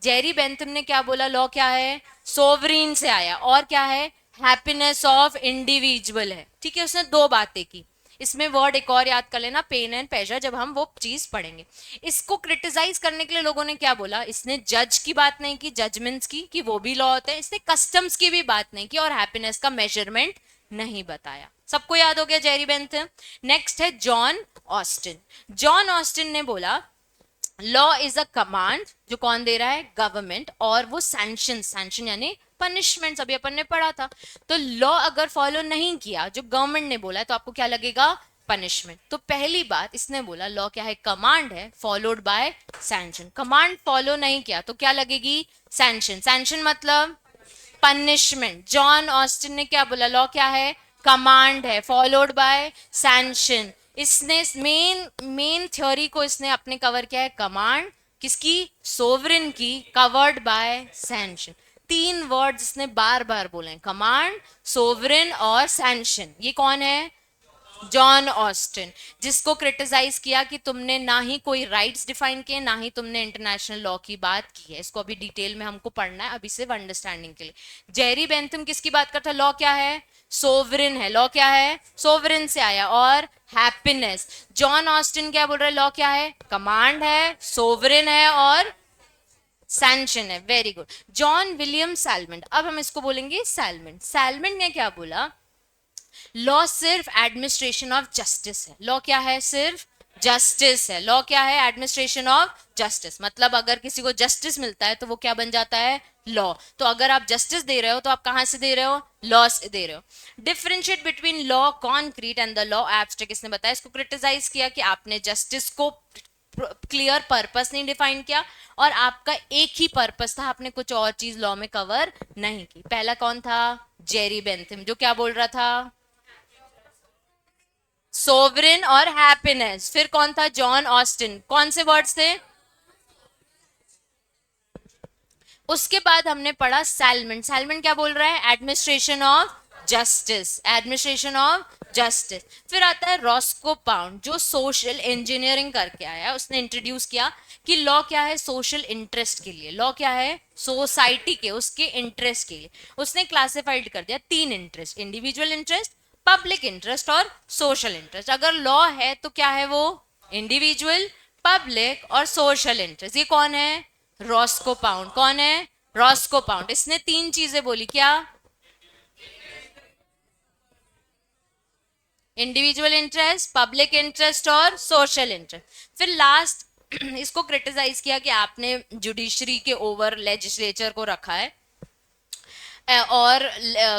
जेरी बेंथम ने क्या बोला, लॉ क्या है, सोवरीन से आया, और क्या है, हैप्पीनेस ऑफ इंडिविजुअल है, ठीक है। उसने दो बातें की, इसमें वर्ड एक और याद कर लेना, पेन एंड प्लेजर, जब हम वो चीज पढ़ेंगे। इसको क्रिटिसाइज करने के लिए लोगों ने क्या बोला, इसने जज की बात नहीं की, जजमेंट्स की कि वो भी लॉ होते हैं, इसने कस्टम्स की भी बात नहीं की, और हैप्पीनेस का मेजरमेंट नहीं बताया। सबको याद हो गया जेरी बेंथम। नेक्स्ट है जॉन ऑस्टिन। जॉन ऑस्टिन ने बोला लॉ इज अ कमांड, जो कौन दे रहा है, गवर्नमेंट, और वो सैंक्शन, सैंक्शन यानी पनिशमेंट, अभी अपन ने पढ़ा था। तो लॉ अगर फॉलो नहीं किया जो गवर्नमेंट ने बोला है तो आपको क्या लगेगा, पनिशमेंट। तो पहली बात इसने बोला लॉ क्या है, कमांड है followed by sanction. Command follow नहीं किया तो क्या लगेगी, सैंक्शन। सैंक्शन मतलब पनिशमेंट। जॉन ऑस्टिन ने क्या बोला, लॉ क्या है, कमांड है फॉलोड बाय सैंक्शन। इसने मेन मेन थ्योरी को इसने अपने कवर किया है, कमांड किसकी, सोवरिन की, कवर्ड बाय सैंक्शन। तीन वर्ड्स इसने बार बार बोले हैं, कमांड, सोवरिन और सैंक्शन। ये कौन है, जॉन ऑस्टिन, जिसको क्रिटिसाइज किया कि तुमने ना ही कोई राइट्स डिफाइन किए, ना ही तुमने इंटरनेशनल लॉ की बात की है। इसको अभी डिटेल में हमको पढ़ना है, अभी सिर्फ अंडरस्टैंडिंग के लिए। जेरी बेंथम किसकी बात करता है, लॉ क्या है, सोवरिन है। लॉ क्या है, सोवरिन से आया, और हैप्पीनेस। जॉन ऑस्टिन क्या बोल रहे हैं, लॉ क्या है, कमांड है, सोवरिन है, और सैंक्शन है। Very good. जॉन विलियम सैलमेंट, अब हम इसको बोलेंगे सैलमेंट। सैलमेंट ने क्या बोला, लॉ सिर्फ एडमिनिस्ट्रेशन ऑफ जस्टिस है। लॉ क्या है, सिर्फ जस्टिस है। लॉ क्या है, एडमिनिस्ट्रेशन ऑफ जस्टिस, मतलब अगर किसी को जस्टिस मिलता है तो वो क्या बन जाता है, लॉ। तो अगर आप जस्टिस दे रहे हो तो आप कहां से दे रहे हो, लॉ से दे रहे हो। Differentiate between law concrete and the law abstract, इसने बताया, इसको क्रिटिसाइज किया कि आपने जस्टिस को क्लियर पर्पस नहीं डिफाइन किया, और आपका एक ही पर्पस था, आपने कुछ और चीज लॉ में कवर नहीं की। पहला कौन था, जेरी बेंथम, जो क्या बोल रहा था, सोवरिन और हैप्पीनेस। फिर कौन था, जॉन ऑस्टिन, कौन से वर्ड्स थे, उसके बाद हमने पढ़ा सैलमेंट। सैलमेंट क्या बोल रहा है, administration of justice, administration of justice. फिर आता है रॉस्को पाउंड, जो सोशल इंजीनियरिंग करके आया, उसने इंट्रोड्यूस किया कि लॉ क्या है, सोशल इंटरेस्ट के लिए। लॉ क्या है, सोसाइटी के, उसके इंटरेस्ट के लिए। उसने क्लासिफाइड कर दिया तीन interest, individual interest, public interest और सोशल इंटरेस्ट। अगर लॉ है तो क्या है वो, इंडिविजुअल, पब्लिक और सोशल इंटरेस्ट। ये कौन है, रॉस्को पाउंड। कौन है, रॉस्को पाउंड। इसने तीन चीजें बोली, क्या, इंडिविजुअल इंटरेस्ट, पब्लिक इंटरेस्ट और सोशल इंटरेस्ट। फिर लास्ट इसको क्रिटिसाइज किया कि आपने जुडिशरी के ओवर लेजिस्लेचर को रखा है, और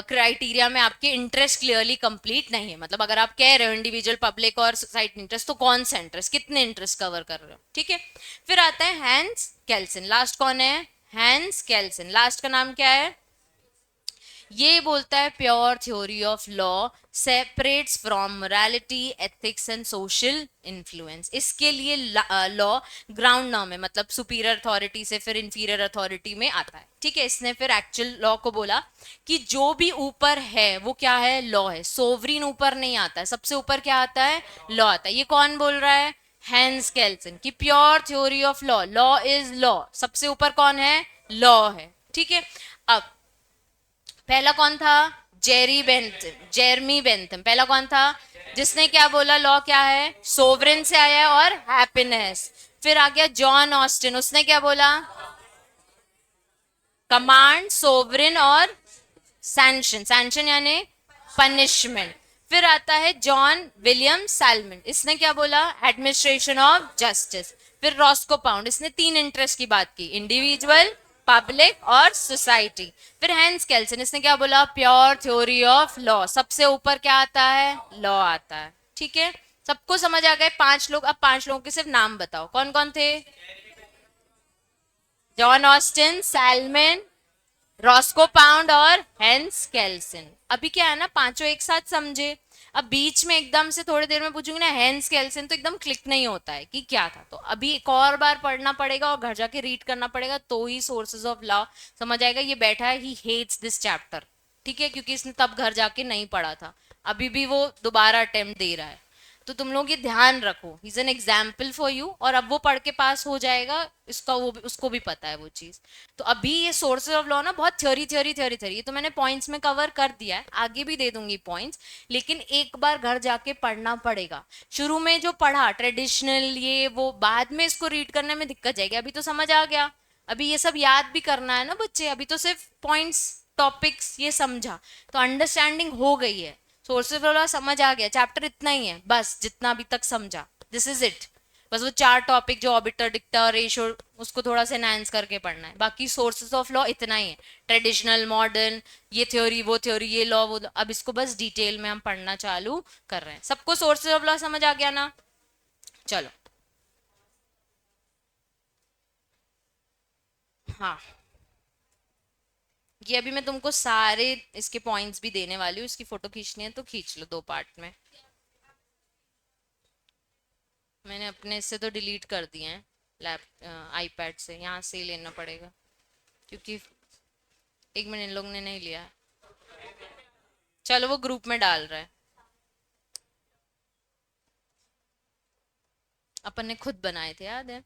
क्राइटेरिया में आपके इंटरेस्ट क्लियरली कंप्लीट नहीं है। मतलब अगर आप कह रहे हो इंडिविजुअल, पब्लिक और सोसाइटी इंटरेस्ट, तो कौन सा इंटरेस्ट, कितने इंटरेस्ट कवर कर रहे हो, ठीक है। फिर आता है हैंस केल्सन। लास्ट कौन है, हैंस केल्सन। लास्ट का नाम क्या है, ये बोलता है pure theory of law separates from morality, ethics and social influence. इसके लिए लॉ ग्राउंड नॉर्म है, मतलब सुपीरियर अथॉरिटी से फिर इंफीरियर अथॉरिटी में आता है, ठीक है। इसने फिर एक्चुअल लॉ को बोला कि जो भी ऊपर है वो क्या है, लॉ है। सोवरीन ऊपर नहीं आता है, सबसे ऊपर क्या आता है, लॉ आता है। ये कौन बोल रहा है, हैंस केल्सन की pure theory of law, law is law, सबसे ऊपर कौन है, लॉ है, ठीक है। अब पहला कौन था? जेरमी बेंथम पहला कौन था जिसने क्या बोला? लॉ क्या है? सोवरेन से आया है और हैप्पीनेस। फिर आ गया जॉन ऑस्टिन, उसने क्या बोला? कमांड, सोवरेन और सैंक्शन। सैंक्शन यानी पनिशमेंट। फिर आता है जॉन विलियम सैलमन, इसने क्या बोला? Administration of justice. फिर रॉस्को पाउंड, इसने तीन इंटरेस्ट की बात की, इंडिविजुअल, पब्लिक और सोसाइटी। फिर हैंस केल्सन, इसने क्या बोला? Pure theory of law. सबसे ऊपर क्या आता है? लॉ आता है। ठीक है, सबको समझ आ गए? पांच लोग। अब पांच लोगों के सिर्फ नाम बताओ, कौन कौन थे? John Austin, salmon, Roscoe pound और हेंस केल्सन। अभी क्या है ना, पांचों एक साथ समझे। अब बीच में एकदम से थोड़ी देर में पूछूंगी ना हेंस केल्सन, तो एकदम क्लिक नहीं होता है कि क्या था। तो अभी एक और बार पढ़ना पड़ेगा और घर जाके रीड करना पड़ेगा, तो ही सोर्सेज ऑफ लॉ समझ आएगा। ये बैठा है, ही हेट्स दिस चैप्टर, ठीक है, क्योंकि इसने तब घर जाके नहीं पढ़ा था, अभी भी वो दोबारा अटेम्प्ट दे रहा है। तो तुम लोग ये ध्यान रखो, he is an example for you. और अब वो पढ़ के पास हो जाएगा, इसका वो उसको भी पता है वो चीज। तो अभी ये सोर्सेज ऑफ लॉ ना बहुत थ्योरी थ्योरी थ्योरी थ्योरी, ये तो मैंने पॉइंट्स में कवर कर दिया है, आगे भी दे दूंगी पॉइंट्स, लेकिन एक बार घर जाके पढ़ना पड़ेगा। शुरू में जो पढ़ा ट्रेडिशनल ये वो, बाद में इसको रीड करने में दिक्कत जाएगी। अभी तो समझ आ गया, अभी ये सब याद भी करना है ना बच्चे, अभी तो सिर्फ पॉइंट्स टॉपिक्स ये समझा, तो अंडरस्टैंडिंग हो गई है। सोर्सेज ऑफ लॉ समझ आ गया, चैप्टर इतना ही है बस, जितना अभी तक समझा, दिस इज इट। बस वो चार टॉपिक जो ऑर्बिटर, डिक्टर, रेशो, उसको थोड़ा सा एनहांस करके पढ़ना है, बाकी सोर्सेज ऑफ लॉ इतना ही है। ट्रेडिशनल, मॉडर्न, ये थ्योरी वो थ्योरी, ये लॉ वो law, अब इसको बस डिटेल में हम पढ़ना चालू कर रहे हैं। सबको सोर्सेज ऑफ लॉ समझ आ गया ना? चलो, हाँ, ये अभी मैं तुमको सारे इसके पॉइंट्स भी देने वाली हूँ, इसकी फोटो खींचनी है तो खींच लो, दो पार्ट में। मैंने अपने से तो डिलीट कर दिए हैं, लैप आईपैड से, यहाँ से ही लेना पड़ेगा, क्योंकि एक मिनट इन लोग ने नहीं लिया है। चलो, वो ग्रुप में डाल रहा है, अपन ने खुद बनाए थे, याद है?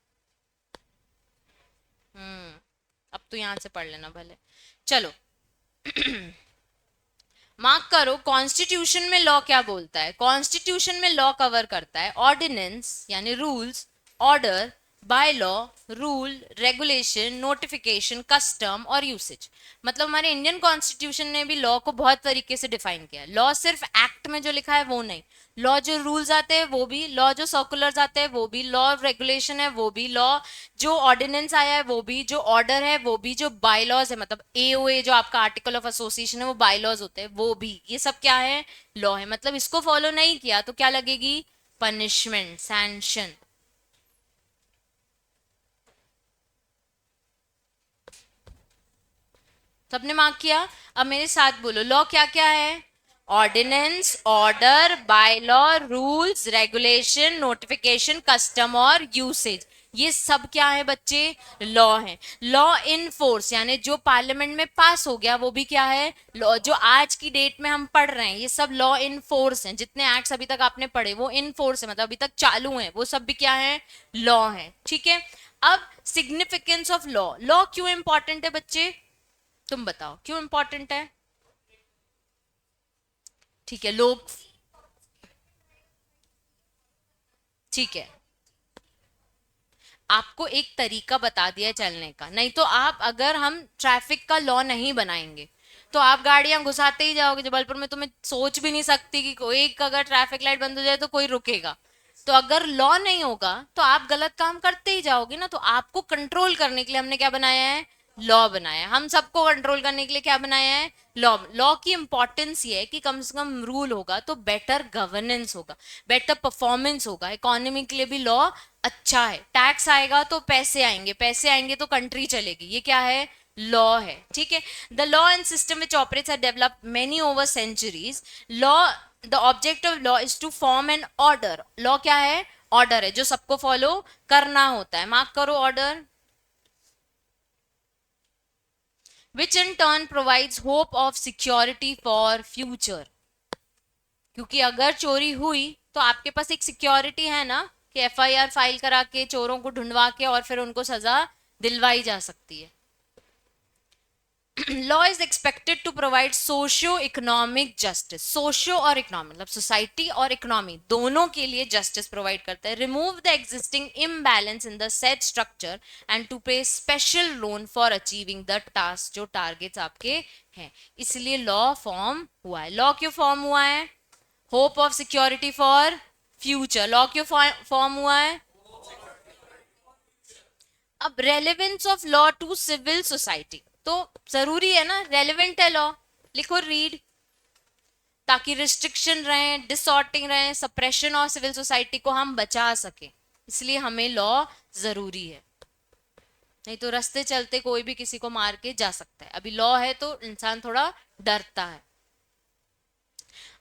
अब तो यहाँ से पढ़ लेना भले। चलो, मार्क करो, कॉन्स्टिट्यूशन में लॉ क्या बोलता है? कॉन्स्टिट्यूशन में लॉ कवर करता है ऑर्डिनेंस यानी rules, order, by law, rule, regulation, notification, custom और यूसेज। मतलब हमारे इंडियन कॉन्स्टिट्यूशन ने भी लॉ को बहुत तरीके से डिफाइन किया। लॉ सिर्फ एक्ट में जो लिखा है वो नहीं, लॉ जो रूल्स आते हैं वो भी, लॉ जो सर्कुलर्स आते हैं वो भी, लॉ रेगुलेशन है वो भी, लॉ जो ऑर्डिनेंस आया है वो भी, जो ऑर्डर है वो भी, जो बायलॉज है मतलब एओए जो आपका आर्टिकल ऑफ एसोसिएशन है वो बायलॉज होते हैं वो भी, ये सब क्या है? लॉ है। मतलब इसको फॉलो नहीं किया तो क्या लगेगी? Punishment, sanction. सबने मार्क किया? अब मेरे साथ बोलो, लॉ क्या क्या है? Ordinance, order, by law, rules, regulation, notification, custom और यूसेज, ये सब क्या है बच्चे? लॉ है। लॉ इन फोर्स यानी जो पार्लियामेंट में पास हो गया वो भी क्या है? लॉ। जो आज की डेट में हम पढ़ रहे हैं ये सब लॉ इन फोर्स हैं, जितने एक्ट्स अभी तक आपने पढ़े वो इन फोर्स है, मतलब अभी तक चालू हैं, वो सब भी क्या है? लॉ है। ठीक है, अब सिग्निफिकेंस ऑफ लॉ। लॉ क्यों इंपॉर्टेंट है बच्चे? तुम बताओ क्यों इंपॉर्टेंट है? ठीक है, लोग, ठीक है, आपको एक तरीका बता दिया चलने का। नहीं तो आप, अगर हम ट्रैफिक का लॉ नहीं बनाएंगे तो आप गाड़ियां घुसाते ही जाओगे। जबलपुर में तो मैं सोच भी नहीं सकती कि कोई एक अगर ट्रैफिक लाइट बंद हो जाए तो कोई रुकेगा। तो अगर लॉ नहीं होगा तो आप गलत काम करते ही जाओगे ना। तो आपको कंट्रोल करने के लिए हमने क्या बनाया है? लॉ बनाया है। हम सबको कंट्रोल करने के लिए क्या बनाया है? लॉ। लॉ की इंपॉर्टेंस ये है कि कम से कम रूल होगा तो बेटर गवर्नेंस होगा, बेटर परफॉर्मेंस होगा, इकोनॉमी के लिए भी लॉ अच्छा है। टैक्स आएगा तो पैसे आएंगे, पैसे आएंगे तो कंट्री चलेगी, ये क्या है? लॉ है। ठीक है, the law and system which operates have developed many over centuries. Law, the object of law is to form an order. Law क्या है? ऑर्डर है जो सबको फॉलो करना होता है। मार्क करो, order, which in turn provides hope of security for future। क्योंकि अगर चोरी हुई तो आपके पास एक सिक्योरिटी है ना, कि एफआईआर फाइल करा के चोरों को ढूंढवा के और फिर उनको सजा दिलवाई जा सकती है। Law is expected to provide socio economic justice, socio और इकोनॉमिक मतलब सोसाइटी और इकोनॉमी दोनों के लिए जस्टिस प्रोवाइड करता है, remove the existing imbalance in the set structure and to pay special loan for achieving the task, जो targets आपके हैं। इसलिए लॉ फॉर्म हुआ है। लॉ क्यों फॉर्म हुआ है? Hope of security for future. Law क्यों फॉर्म हुआ है? अब relevance of law to civil society, तो जरूरी है ना, रेलेवेंट है लॉ, लिखो रीड, ताकि रिस्ट्रिक्शन रहे, डिसऑर्टिंग रहे, सप्रेशन और सिविल सोसाइटी को हम बचा सके, इसलिए हमें लॉ जरूरी है। नहीं तो रास्ते चलते कोई भी किसी को मार के जा सकता है, अभी लॉ है तो इंसान थोड़ा डरता है।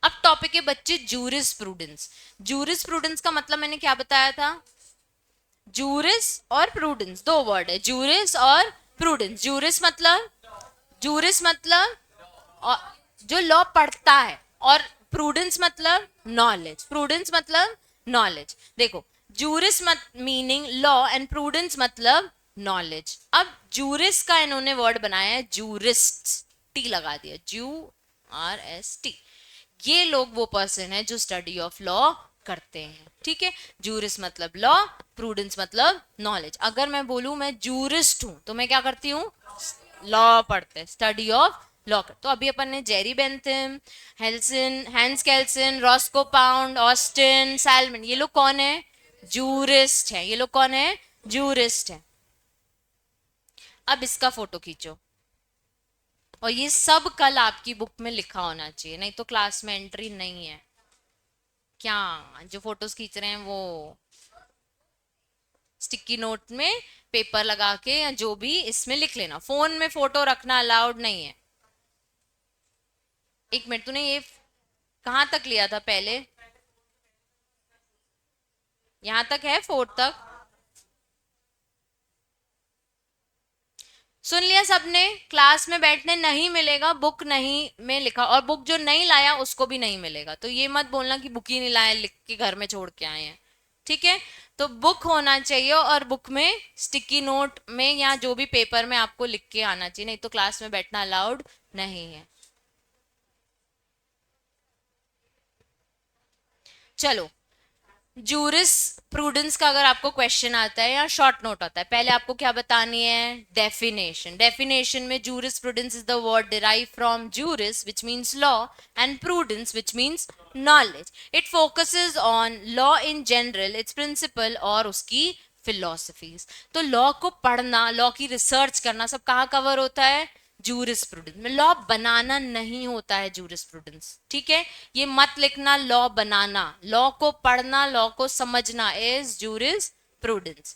अब टॉपिक है बच्चे जूरिस प्रूडेंस। जूरिस प्रूडेंस का मतलब मैंने क्या बताया था? जूरिस और प्रूडेंस दो वर्ड है, जूरिस और प्रूडेंस। जूरिस मतलब जो लॉ पढ़ता है, और प्रूडेंस मतलब नॉलेज। प्रूडेंस मतलब नॉलेज। देखो, जूरिस मत मीनिंग लॉ एंड प्रूडेंस मतलब नॉलेज। अब जूरिस का इन्होंने वर्ड बनाया है जूरिस्ट, टी लगा दिया, JURST। ये लोग वो पर्सन है जो स्टडी ऑफ लॉ करते हैं, ठीक है। जूरिस मतलब लॉ, प्रूडेंस मतलब नॉलेज। अगर मैं बोलूं मैं जूरिस्ट हूं तो मैं क्या करती हूँ? लॉ पढ़ते, स्टडी ऑफ लॉ कर। तो अभी अपन ने Jerry Bentham, Helson, Hans Kelsen, Roscoe Pound, Austin, Salmon, ये लोग कौन है? जूरिस्ट है। ये लोग कौन है? जूरिस्ट है। अब इसका फोटो खींचो, और ये सब कल आपकी बुक में लिखा होना चाहिए, नहीं तो क्लास में एंट्री नहीं है। क्या जो फोटोज खींच रहे हैं वो स्टिकी नोट में पेपर लगा के या जो भी इसमें लिख लेना, फोन में फोटो रखना अलाउड नहीं है। एक मिनट, तूने ये कहाँ तक लिया था पहले? यहां तक है, फोर्थ तक सुन लिया सबने? क्लास में बैठने नहीं मिलेगा, बुक नहीं में लिखा, और बुक जो नहीं लाया उसको भी नहीं मिलेगा। तो ये मत बोलना कि बुक ही नहीं लाया, लिख के घर में छोड़ के आए हैं, ठीक है। तो बुक होना चाहिए, और बुक में स्टिकी नोट में या जो भी पेपर में आपको लिख के आना चाहिए, नहीं तो क्लास में बैठना अलाउड नहीं है। चलो, जूरिस प्रूडेंस का अगर आपको क्वेश्चन आता है या शॉर्ट नोट आता है, पहले आपको क्या बतानी है? डेफिनेशन। डेफिनेशन में jurisprudence is the word derive from juris which means law and prudence which means knowledge. It focuses on law in general, its principle और उसकी फिलोसफीज। तो लॉ को पढ़ना, लॉ की रिसर्च करना सब कहाँ कवर होता है? जूरिस्प्रूडेंस में। लॉ बनाना नहीं होता है जूरिस्प्रूडेंस, ठीक है। ये मत लिखना लॉ बनाना, लॉ को पढ़ना, लॉ को समझना is jurisprudence.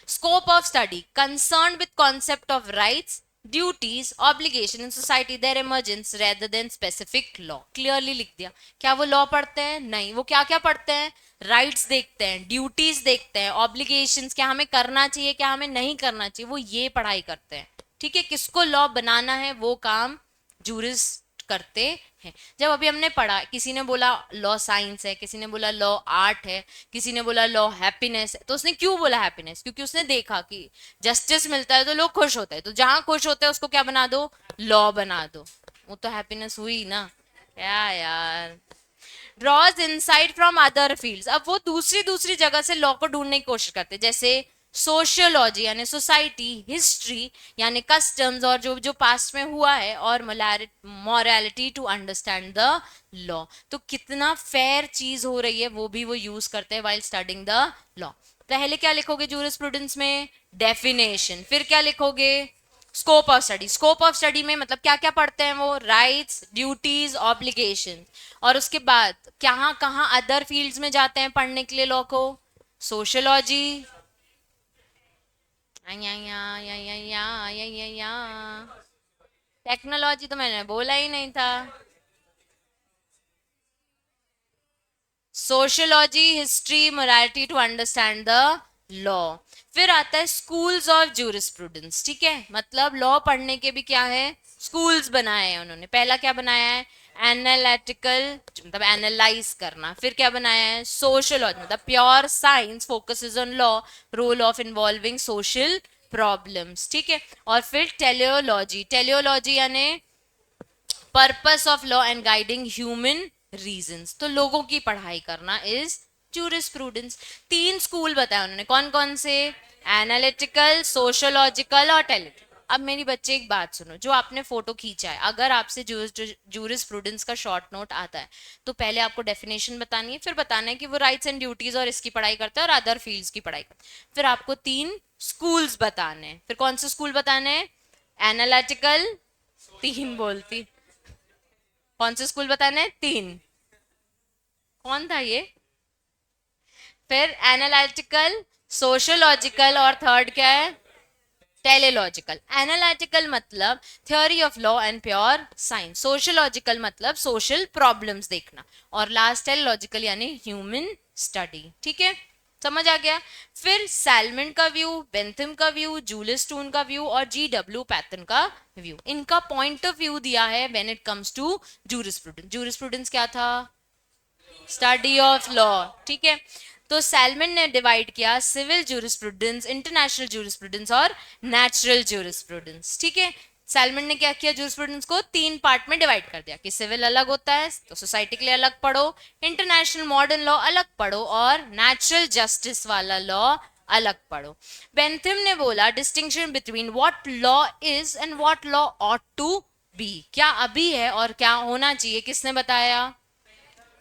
Scope of study concern with concept of rights, duties, obligation in society, their emergence rather than specific law. Clearly लिख दिया। क्या वो लॉ पढ़ते हैं? नहीं। वो क्या क्या पढ़ते हैं? राइट्स देखते हैं, ड्यूटीज देखते हैं, ऑब्लिगेशंस, क्या हमें करना चाहिए, क्या हमें नहीं करना चाहिए, वो ये पढ़ाई करते हैं, ठीक है। किसको लॉ बनाना है वो काम जूरिस्ट करते हैं। जब अभी हमने पढ़ा, किसी ने बोला लॉ साइंस है, किसी ने बोला लॉ आर्ट है, किसी ने बोला लॉ हैप्पीनेस है, तो उसने क्यों बोला हैप्पीनेस? क्योंकि उसने देखा कि जस्टिस मिलता है तो लोग खुश होते हैं, तो जहां खुश होते हैं उसको क्या बना दो? लॉ बना दो। वो तो हैप्पीनेस हुई ना। क्या यार, draws insight from other fields. अब वो दूसरी दूसरी जगह से लॉ को ढूंढने की कोशिश करते, जैसे सोशियोलॉजी यानी सोसाइटी, हिस्ट्री यानी कस्टम्स और जो जो पास्ट में हुआ है, और morality to understand the law. तो कितना फेयर चीज हो रही है वो भी वो यूज करते हैं वाइल स्टडिंग द लॉ। पहले क्या लिखोगे जूरिस्प्रूडेंस में? डेफिनेशन। फिर क्या लिखोगे? Scope of study. Scope of study में मतलब क्या क्या पढ़ते हैं वो? Rights, duties, obligation. और उसके बाद कहाँ कहाँ अदर फील्ड्स में जाते हैं पढ़ने के लिए लॉ को? सोशियोलॉजी, टेक्नोलॉजी तो मैंने बोला ही नहीं था। Sociology, history, morality to understand the law. फिर आता है स्कूल्स ऑफ जूरिस्प्रूडेंस, ठीक है। मतलब लॉ पढ़ने के भी क्या है? स्कूल्स बनाए हैं उन्होंने। पहला क्या बनाया है? एनालिटिकल, मतलब एनालाइज करना। फिर क्या बनाया है? सोशियोलॉजी, मतलब pure science focuses on law, role of involving social problems, ठीक है। और फिर टेलियोलॉजी, टेलियोलॉजी यानी purpose of law and guiding human reasons, तो लोगों की पढ़ाई करना इज जूरिस्प्रूडेंस। तीन स्कूल बताया उन्होंने, कौन कौन से? एनालिटिकल, सोशियोलॉजिकल और टेलिटिकल। अब मेरी बच्चे एक बात सुनो, जो आपने फोटो खींचा है, अगर आपसे जूरिस्प्रूडेंस का शॉर्ट नोट आता है तो पहले आपको डेफिनेशन बतानी है, फिर बताना है कि वो राइट्स एंड ड्यूटीज और इसकी पढ़ाई करता है और अदर फील्ड्स की पढ़ाई करता है। फिर आपको तीन स्कूल्स बताने हैं। फिर कौन से स्कूल बताने हैं? एनालिटिकल, तीन बोलती, कौन से स्कूल बताने हैं? तीन। कौन था ये? फिर एनालिटिकल, सोशियोलॉजिकल और थर्ड क्या है? टेलीलॉजिकल। एनालिटिकल मतलब theory of law and pure science, sociological मतलब सोशल प्रॉब्लम्स देखना, और लास्ट टेलीलॉजिकल यानी ह्यूमन स्टडी, ठीक है, समझ आ गया। फिर सैलमन का व्यू, बेंथम का व्यू, जूलियस स्टोन का व्यू और जी.डब्ल्यू. पैटन का व्यू, इनका पॉइंट ऑफ व्यू दिया है when it comes to jurisprudence. Jurisprudence क्या था? स्टडी ऑफ लॉ, ठीक है। तो सैलमन ने डिवाइड किया सिविल जूरिस्प्रूडेंस, इंटरनेशनल जूरिस्प्रूडेंस और नेचुरल जूरिस्प्रूडेंस, ठीक है। सैलमन ने क्या किया? जूरिस्प्रूडेंस को तीन पार्ट में डिवाइड कर दिया कि सिविल अलग होता है तो सोसाइटी के लिए अलग पढ़ो, इंटरनेशनल मॉडर्न लॉ अलग पढ़ो और नेचुरल जस्टिस वाला लॉ अलग पढ़ो। बेंथम ने बोला distinction between what law is and what law ought to be, क्या अभी है और क्या होना चाहिए, किसने बताया?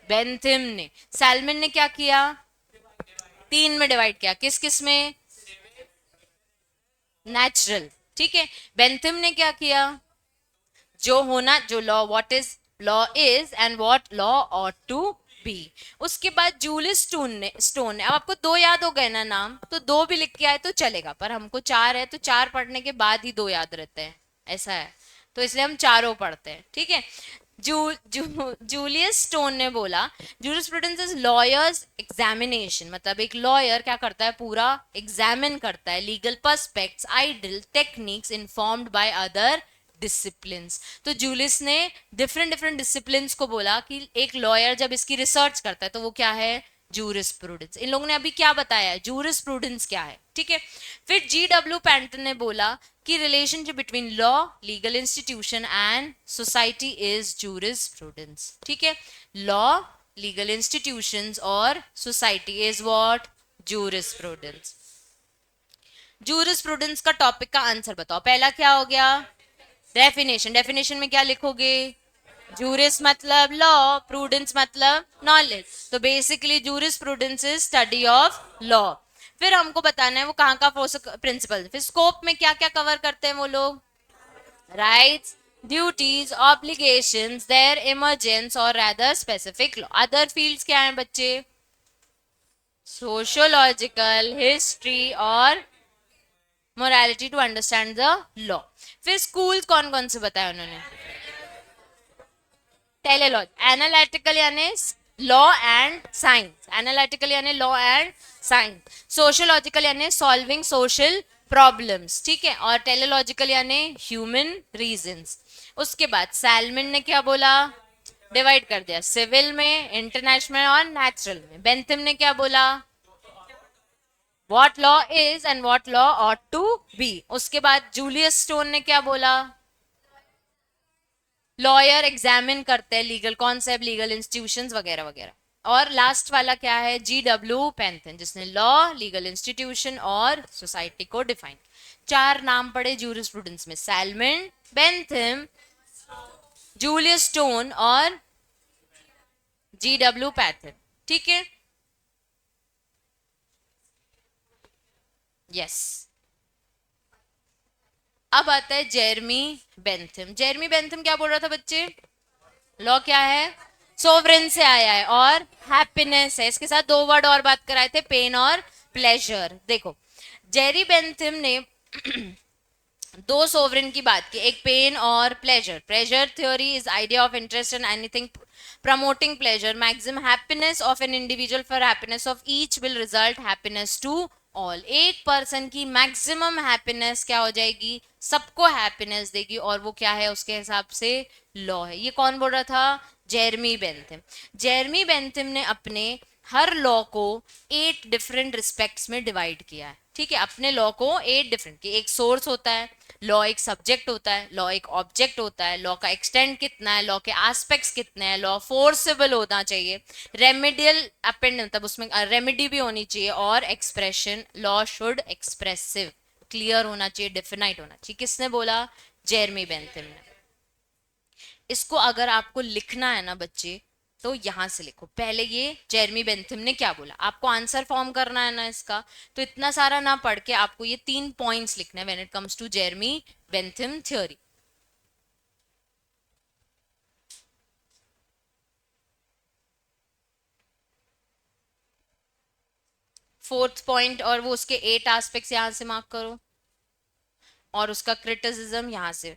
बेंथम ने। सैलमन ने क्या किया? तीन में डिवाइड किया, किस किस में? नेचुरल, ठीक है। बेंथम ने क्या किया? जो होना, जो law, law is and what law ought to be. उसके बाद जूलियस स्टोन ने, अब आपको दो याद हो गए ना नाम, तो दो भी लिख के आए तो चलेगा, पर हमको चार है तो चार पढ़ने के बाद ही दो याद रहते हैं, ऐसा है, तो इसलिए हम चारों पढ़ते हैं, ठीक है। जूलियस स्टोन ने बोला जूरिस्प्रूडेंस इज लॉयर्स एग्जामिनेशन, मतलब एक लॉयर क्या करता है? पूरा एग्जामिन करता है legal prospects, ideal techniques informed by other disciplines. तो जूलियस ने डिफरेंट डिफरेंट डिसिप्लिन्स को बोला कि एक लॉयर जब इसकी रिसर्च करता है तो वो क्या है? जूरिस्प्रूडेंस। इन लोगों ने अभी क्या बताया? जूरिस्प्रूडेंस क्या है, ठीक है। फिर जी.डब्ल्यू. पैटन ने बोला कि relationship between law, legal institution and society is jurisprudence, ठीक है। लॉ, लीगल इंस्टीट्यूशंस और society is what? Jurisprudence. Jurisprudence का टॉपिक का आंसर बताओ। पहला क्या हो गया? डेफिनेशन। डेफिनेशन में क्या लिखोगे? जूरिस मतलब लॉ, प्रूडेंस मतलब नॉलेज, तो basically jurisprudence is study of law. फिर हमको बताना है वो कहाँ का प्रिंसिपल। फिर स्कोप में क्या क्या कवर करते हैं वो लोग? Rights, duties, obligations, their emergence और rather specific law. Other fields क्या हैं बच्चे? सोशियोलॉजिकल, हिस्ट्री और morality to understand the law. फिर स्कूल कौन कौन से बताया उन्होंने? टेलीलॉज, एनालिटिकल यानी लॉ एंड साइंस, एनालिटिकल यानी लॉ एंड साइंस, सोशियोलॉजिकल यानी सॉल्विंग सोशल प्रॉब्लम्स, ठीक है, और टेलीलॉजिकल यानी ह्यूमन रीजंस। उसके बाद सैलमन ने क्या बोला? डिवाइड कर दिया सिविल में, इंटरनेशनल और नेचुरल में। बेंथम ने क्या बोला? What law is and what law ought to be. उसके बाद जूलियस स्टोन ने क्या बोला? लॉयर एग्जामिन करते हैं लीगल कॉन्सेप्ट, लीगल इंस्टीट्यूशंस वगैरह वगैरह। और लास्ट वाला क्या है? जी.डब्ल्यू. पैंथन, जिसने लॉ, लीगल इंस्टीट्यूशन और सोसाइटी को डिफाइन। चार नाम पड़े जूरिस्प्रूडेंस में, सैलमन, बेंथम, जूलियस स्टोन और जी.डब्ल्यू. पैंथन, ठीक है। यस, अब आता है जेरमी बेंथम। जेरमी बेंथम क्या बोल रहा था बच्चे? लॉ क्या है? सोवरेन से आया है और हैप्पीनेस है। इसके साथ दो वर्ड और बात कराए थे, पेन और प्लेजर। देखो, जेरी बेंथम ने दो सोवरेन की बात की, एक पेन और pleasure. Pleasure theory is idea of interest in anything promoting pleasure, maximum happiness of an individual for happiness of each will result happiness to all। एक पर्सन की मैक्सिमम हैप्पीनेस क्या हो जाएगी? सबको हैप्पीनेस देगी, और वो क्या है उसके हिसाब से? लॉ है। ये कौन बोल रहा था? Jeremy Bentham. जेरमी बेंथम ने अपने हर लॉ को 8 डिफरेंट रिस्पेक्ट्स में डिवाइड किया है, ठीक है, अपने लॉ को 8 डिफरेंट की, एक सोर्स होता है, लॉ एक सब्जेक्ट होता है, लॉ एक ऑब्जेक्ट होता है, लॉ का एक्सटेंड कितना है, लॉ के एस्पेक्ट्स कितने हैं, लॉ फोर्सेबल होना चाहिए, रेमेडियल अपेंड मतलब उसमें रेमेडी भी होनी चाहिए, और expression law should expressive clear होना चाहिए, डिफिनाइट होना चाहिए। किसने बोला? जेरमी बेंथम ने। इसको अगर आपको लिखना है ना बच्चे, तो यहां से लिखो पहले, ये जेरमी बेंथम ने क्या बोला, आपको आंसर फॉर्म करना है ना इसका, तो इतना सारा ना पढ़ के आपको ये 3 पॉइंट्स लिखने हैं when it comes to Jeremy Bentham theory. Fourth point, और वो उसके 8 एस्पेक्ट्स यहां से मार्क करो, और उसका क्रिटिसिज्म यहां से,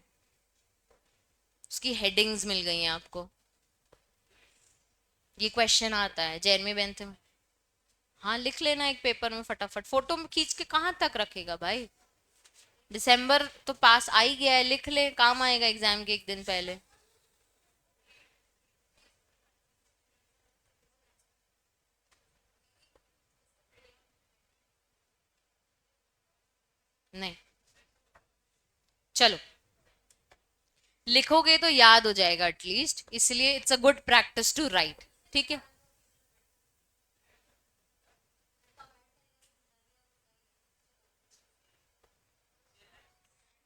उसकी हेडिंग्स मिल गई हैं आपको। ये क्वेश्चन आता है जेरमी बेंथम। हाँ लिख लेना एक पेपर में फटाफट, फोटो में खींच के कहाँ तक रखेगा भाई, दिसंबर तो पास आ ही गया है, लिख ले, काम आएगा एग्जाम के एक दिन पहले। नहीं, चलो लिखोगे तो याद हो जाएगा एटलीस्ट, इसलिए it's a good practice to write, ठीक है।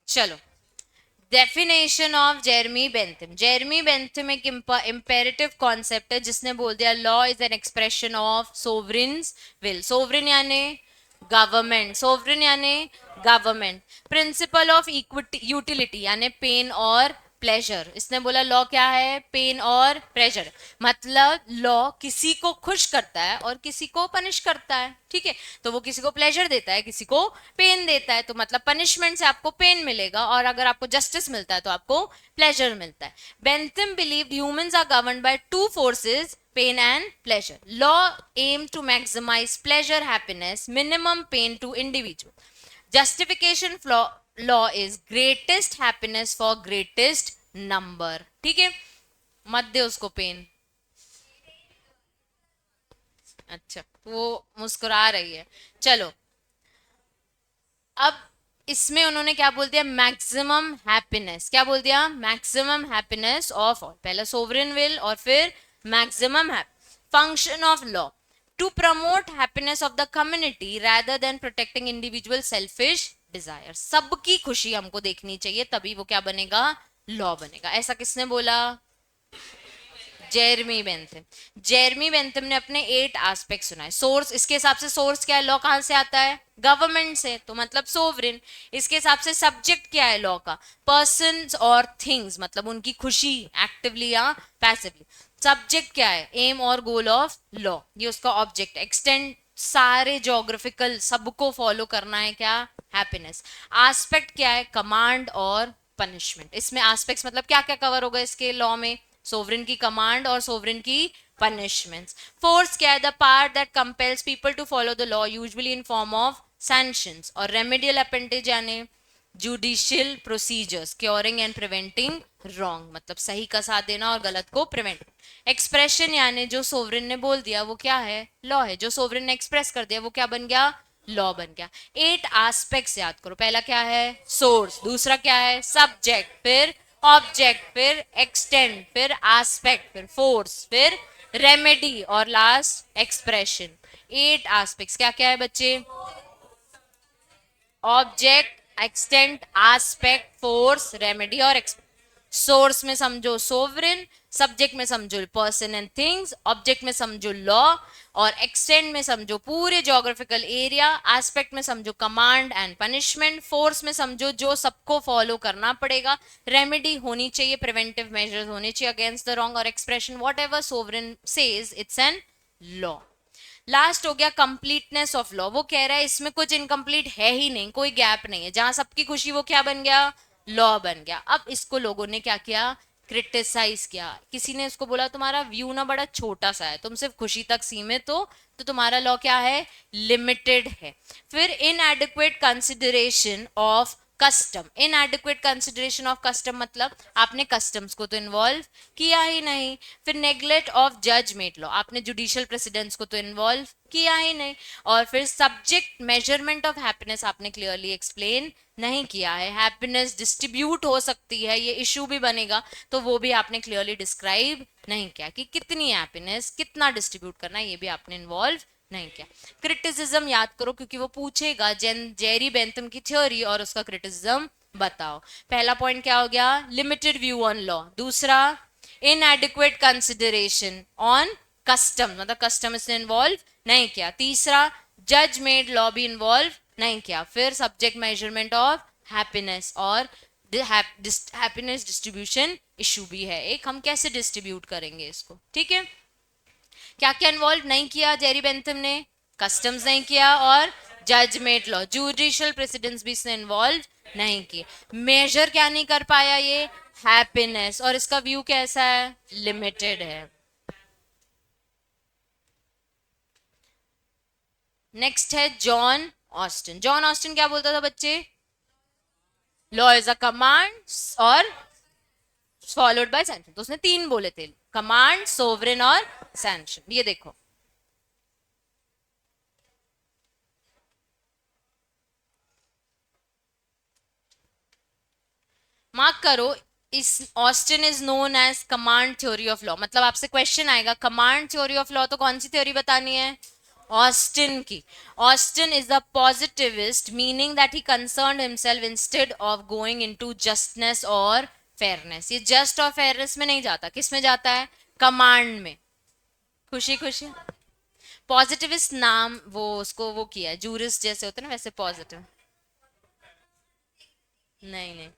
चलो, definition of Jeremy Bentham. Jeremy Bentham एक इंपेरेटिव कॉन्सेप्ट है जिसने बोल दिया law is an expression of sovereign's will. Sovereign यानी गवर्नमेंट, सोवरिन यानी government. Principle of equity utility यानी पेन और प्लेजर। इसने बोला लॉ क्या है? पेन और प्लेजर, मतलब लॉ किसी को खुश करता है और किसी को पनिश करता है, ठीक है। तो वो किसी को प्लेजर देता है, किसी को पेन देता है, तो मतलब पनिशमेंट से आपको पेन मिलेगा, और अगर आपको जस्टिस मिलता है तो आपको प्लेजर मिलता है। Bentham believed humans are governed by two forces, pain and pleasure. Law aim to maximize pleasure, happiness, minimum pain to individual. Justification law is greatest happiness for greatest number. ठीक है, मत दे उसको पेन। अच्छा, वो मुस्कुरा रही है। चलो, अब इसमें उन्होंने क्या बोल दिया? Maximum happiness. क्या बोल दिया? Maximum happiness of all. पहले सोवरेन विल और फिर maximum function of law to promote happiness of the community rather than protecting individual selfish desire. सबकी खुशी हमको देखनी चाहिए, तभी वो क्या बनेगा? लॉ बनेगा। ऐसा किसने बोला? Jeremy Bentham. जेरमी बेंथम ने अपने 8 एस्पेक्ट सुनाए। सोर्स, इसके हिसाब से सोर्स क्या है? लॉ कहां से आता है? गवर्नमेंट से, तो मतलब सोवरिन। इसके हिसाब से सब्जेक्ट क्या है लॉ का? पर्सन्स और थिंग्स, मतलब उनकी खुशी, एक्टिवली या पैसिवली। सब्जेक्ट क्या है? एम और गोल ऑफ लॉ, ये उसका ऑब्जेक्ट। एक्सटेंड, सारे जोग्राफिकल सबको फॉलो करना है क्या? हैप्पीनेस। एस्पेक्ट क्या है? कमांड और पनिशमेंट। इसमें एस्पेक्ट्स मतलब क्या क्या कवर होगा इसके लॉ में? सोवरिन की कमांड और सोवरिन की पनिशमेंट्स। फोर्स क्या है? The power that compels people to follow the law, usually in form of sanctions. और रेमेडियल अपेंडेज यानी judicial procedures, curing and preventing wrong, मतलब सही का साथ देना और गलत को प्रिवेंट। एक्सप्रेशन यानी जो सोवरिन ने बोल दिया वो क्या है? लॉ है। जो सोवरिन ने एक्सप्रेस कर दिया वो क्या बन गया? लॉ बन गया। 8 एस्पेक्ट्स याद करो। पहला क्या है? सोर्स। दूसरा क्या है? सब्जेक्ट, फिर ऑब्जेक्ट, फिर एक्सटेंड, फिर एस्पेक्ट, फिर फोर्स, फिर रेमेडी, और लास्ट एक्सप्रेशन। 8 एस्पेक्ट्स क्या क्या है बच्चे? Object, extent, aspect, force, remedy और सोर्स में समझो सोवरिन, सब्जेक्ट में समझो पर्सन एंड थिंग्स, ऑब्जेक्ट में समझो लॉ, और एक्सटेंड में समझो पूरे जोग्राफिकल एरिया, एस्पेक्ट में समझो कमांड एंड पनिशमेंट, फोर्स में समझो जो सबको फॉलो करना पड़ेगा, रेमेडी होनी चाहिए, प्रिवेंटिव मेजर्स होने चाहिए अगेंस्ट द रॉन्ग, और expression what ever sovereign says it's an law. Last हो गया कंप्लीटनेस ऑफ लॉ। वो कह रहा है इसमें कुछ इनकम्प्लीट है ही नहीं, कोई गैप नहीं है, जहां सबकी खुशी वो क्या बन गया? लॉ बन गया। अब इसको लोगों ने क्या किया? क्रिटिसाइज किया। किसी ने इसको बोला तुम्हारा व्यू ना बड़ा छोटा सा है, तुम सिर्फ खुशी तक सीमित हो, तो तुम्हारा लॉ क्या है? लिमिटेड है। फिर इनएडिक्वेट consideration of custom, इनएडिक्वेट consideration of custom मतलब आपने कस्टम्स को तो इन्वॉल्व किया ही नहीं। फिर नेग्लेक्ट ऑफ जज मेड लॉ, आपने जुडिशियल प्रेसिडेंट्स को तो इन्वॉल्व किया ही नहीं। और फिर सब्जेक्ट मेजरमेंट ऑफ हैप्पीनेस आपने क्लियरली एक्सप्लेन नहीं किया है। हैप्पीनेस डिस्ट्रीब्यूट हो सकती है, ये इशू भी बनेगा, तो वो भी आपने क्लियरली डिस्क्राइब नहीं किया कि कितनी हैप्पीनेस कितना डिस्ट्रीब्यूट करना है, ये भी आपने इन्वॉल्व नहीं किया। क्रिटिसिज्म याद करो क्योंकि वो पूछेगा जेरी बेंथम की थ्योरी और उसका क्रिटिसिज्म बताओ। पहला पॉइंट क्या हो गया, लिमिटेड व्यू ऑन लॉ। दूसरा, इनएडिक्वेट कंसिडरेशन ऑन कस्टम, मतलब कस्टम इसने इन्वॉल्व नहीं किया। तीसरा, जज मेड लॉ भी इन्वॉल्व नहीं किया। फिर सब्जेक्ट मेजरमेंट ऑफ हैप्पीनेस और हैप्पीनेस डिस्ट्रीब्यूशन इशू भी है एक, हम कैसे डिस्ट्रीब्यूट करेंगे इसको, ठीक है। क्या क्या इन्वॉल्व नहीं किया जेरी बेंथम ने, कस्टम्स नहीं किया और जज मेड लॉ, जुडिशियल प्रेसिडेंट्स भी इसने इन्वॉल्व नहीं किए। मेजर क्या नहीं कर पाया ये, हैप्पीनेस, और इसका व्यू कैसा है, लिमिटेड है। नेक्स्ट है जॉन ऑस्टिन। जॉन ऑस्टिन क्या बोलता था बच्चे, लॉ इज अ कमांड और फॉलोड बाय सैंक्शन, तो उसने तीन बोले थे, कमांड, सोवरेन और सैंक्शन। ये देखो, मार्क करो, इस Austin is known as command theory of law. मतलब आपसे क्वेश्चन आएगा कमांड थ्योरी ऑफ लॉ, तो कौन सी थ्योरी बतानी है, ऑस्टिन की। Austin is the positivist, meaning that he concerned himself instead of going into justness और फेयरनेस। ये जस्ट और फेयरनेस में नहीं जाता, किस में जाता है, कमांड में। खुशी खुशी, पॉजिटिविस्ट नाम वो उसको वो किया है, जूरिस्ट जैसे होते हैं ना वैसे पॉजिटिव, नहीं नहीं।